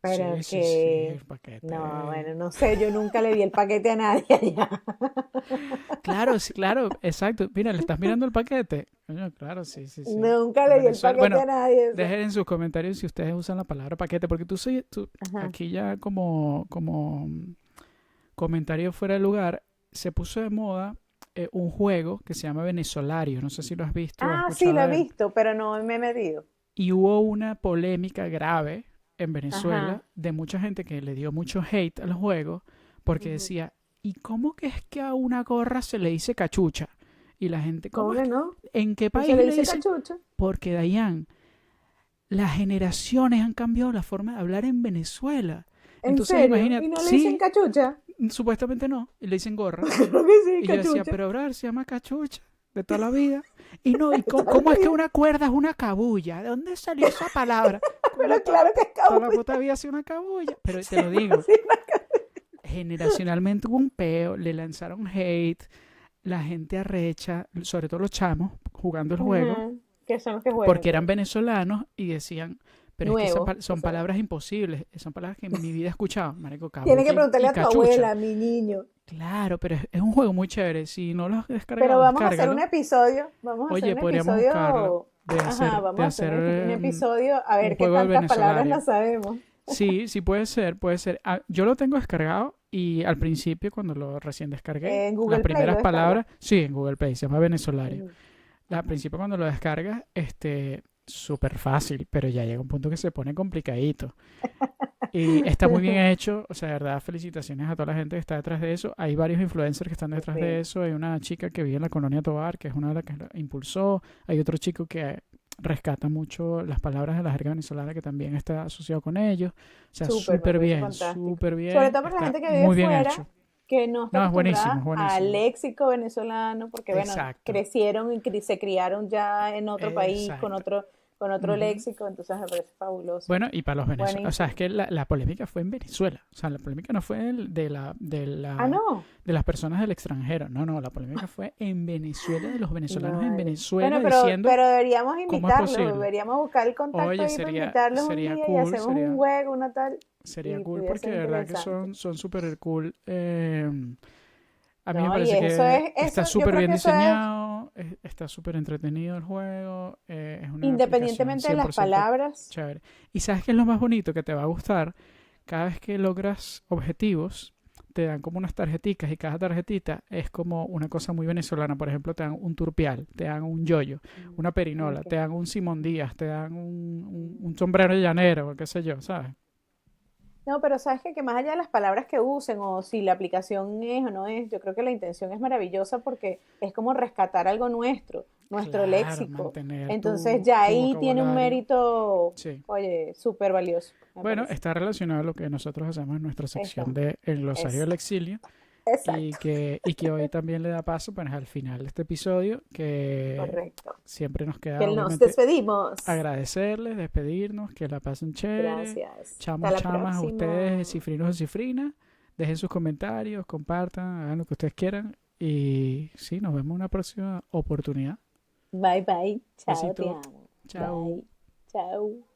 Sí, pero sí, sí, que, el no, paquete. bueno, no sé, yo nunca le di el paquete a nadie allá. Claro, sí, claro, exacto. Mira, le estás mirando el paquete. Coño, claro, sí, sí, sí. Nunca En le di el Venezuela, paquete a bueno, nadie. O sea. dejen en sus comentarios si ustedes usan la palabra paquete, porque tú Ajá. aquí ya como comentario fuera de lugar, se puso de moda un juego que se llama Venezolario. No sé si lo has visto o has Ah, sí, escuchado lo he de él. visto, pero no me he medido. Y hubo una polémica grave en Ajá. Venezuela de mucha gente que le dio mucho hate al juego porque Ujú. decía, ¿y cómo que es que a una gorra se le dice cachucha? Y la gente, ¿cómo ¿Cómo es que que? no? ¿En qué No se país le le dice dicen? cachucha. Porque, Dayan, las generaciones han cambiado la forma de hablar en Venezuela. ¿En Entonces, serio? imagínate, ¿Y no le dicen sí, cachucha? supuestamente no, y le dicen gorra. Creo que sí, Y yo decía, cachucha. pero brother, se llama cachucha de toda la vida. Y no, ¿y De toda la cómo es que vida. una cuerda es una cabulla? ¿De dónde salió esa palabra? Pero Coño, claro que es toda la cabulla. puta vida ha sido una cabulla. Pero te Se lo llama digo, así la generacionalmente hubo un peo, le lanzaron hate, la gente arrecha, sobre todo los chamos, jugando el juego, Ajá. ¿Qué son los que juegan? porque eran ¿Qué? venezolanos y decían, pero es que Nuevos. O son sea, palabras imposibles, son palabras que en mi vida he escuchado, marico, tienes que cabulla preguntarle y a tu cachucha. abuela, mi niño. Claro, pero es un juego muy chévere. Si no lo has Pero descargado, vamos a hacer un descárgalo. episodio. Vamos a hacer Oye, un podríamos buscarlo episodio. Ajá, de vamos a hacer hacer un episodio a un ver qué juego del tantas palabras venezolario. nos sabemos. Sí, sí puede ser, puede ser. Ah, yo lo tengo descargado y al principio, cuando lo recién descargué, En las Google Play lo primeras descarga. palabras, sí, en Google Play, se llama venezolario. Ujú. Al Ajá. principio cuando lo descargas, súper fácil, pero ya llega un punto que se pone complicadito. Y está muy bien hecho, o sea, de verdad, felicitaciones a toda la gente que está detrás de eso. Hay varios influencers que están detrás de Sí, eso. Hay una chica que vive en la colonia Tovar, que es una de las que lo impulsó. Hay otro chico que rescata mucho las palabras de la jerga venezolana, que también está asociado con ellos. O sea, súper, me parece fantástico. súper Sobre bien. todo para la Está gente que vive muy bien fuera, hecho. que no está No, es acostumbrada al buenísimo. léxico venezolano, porque bueno, Exacto, crecieron y se criaron ya en otro país exacto. con otro Ujú. léxico, entonces me parece fabuloso. Bueno, y para los venezolanos, o sea, es Buenísimo. que la polémica fue en Venezuela, o sea, la polémica no fue Ah, no. de las personas del extranjero, no, no, la polémica fue en Venezuela, de los venezolanos en Vale. Bueno, Venezuela diciendo, pero deberíamos ¿cómo es invitarlos, posible? deberíamos buscar el contacto Oye, ahí para invitarlos un sería día y cool, hacemos un juego, una tal, sería y cool pudiera porque ser de verdad que interesante. son súper cool. A mí me No, y parece que eso, está yo súper creo bien que eso es, diseñado, está súper entretenido el juego, es una aplicación independientemente de las 100% palabras. chévere. ¿Y sabes qué es lo más bonito que te va a gustar? cada vez que logras objetivos, te dan como unas tarjeticas y cada tarjetita es como una cosa muy venezolana. Por ejemplo, te dan un turpial, te dan un yoyo, Mm, una perinola, ok. te dan un Simón Díaz, te dan un sombrero llanero, qué sé yo, ¿sabes? No, pero sabes que más allá de las palabras que usen o si la aplicación es o no es, yo creo que la intención es maravillosa porque es como rescatar algo nuestro, nuestro Claro, léxico. mantener Entonces ya tu ahí tiene un vocabulario. mérito, Sí. oye, súper valioso, me Bueno, parece. está relacionado a lo que nosotros hacemos en nuestra sección Está, de El Glosario es, del Exilio exacto, y que hoy también le da paso pues, al final de este episodio, que correcto. siempre nos Que queda nos obviamente despedimos. agradecerles, despedirnos, que la pasen chévere. Gracias. Hasta Chamos, la chamas, a ustedes, próxima. cifrinos y cifrinas. Dejen sus comentarios, compartan, hagan lo que ustedes quieran. Y sí, nos vemos en una próxima oportunidad. Bye bye. Chao, te Besito. amo. Chao. Bye. Chao.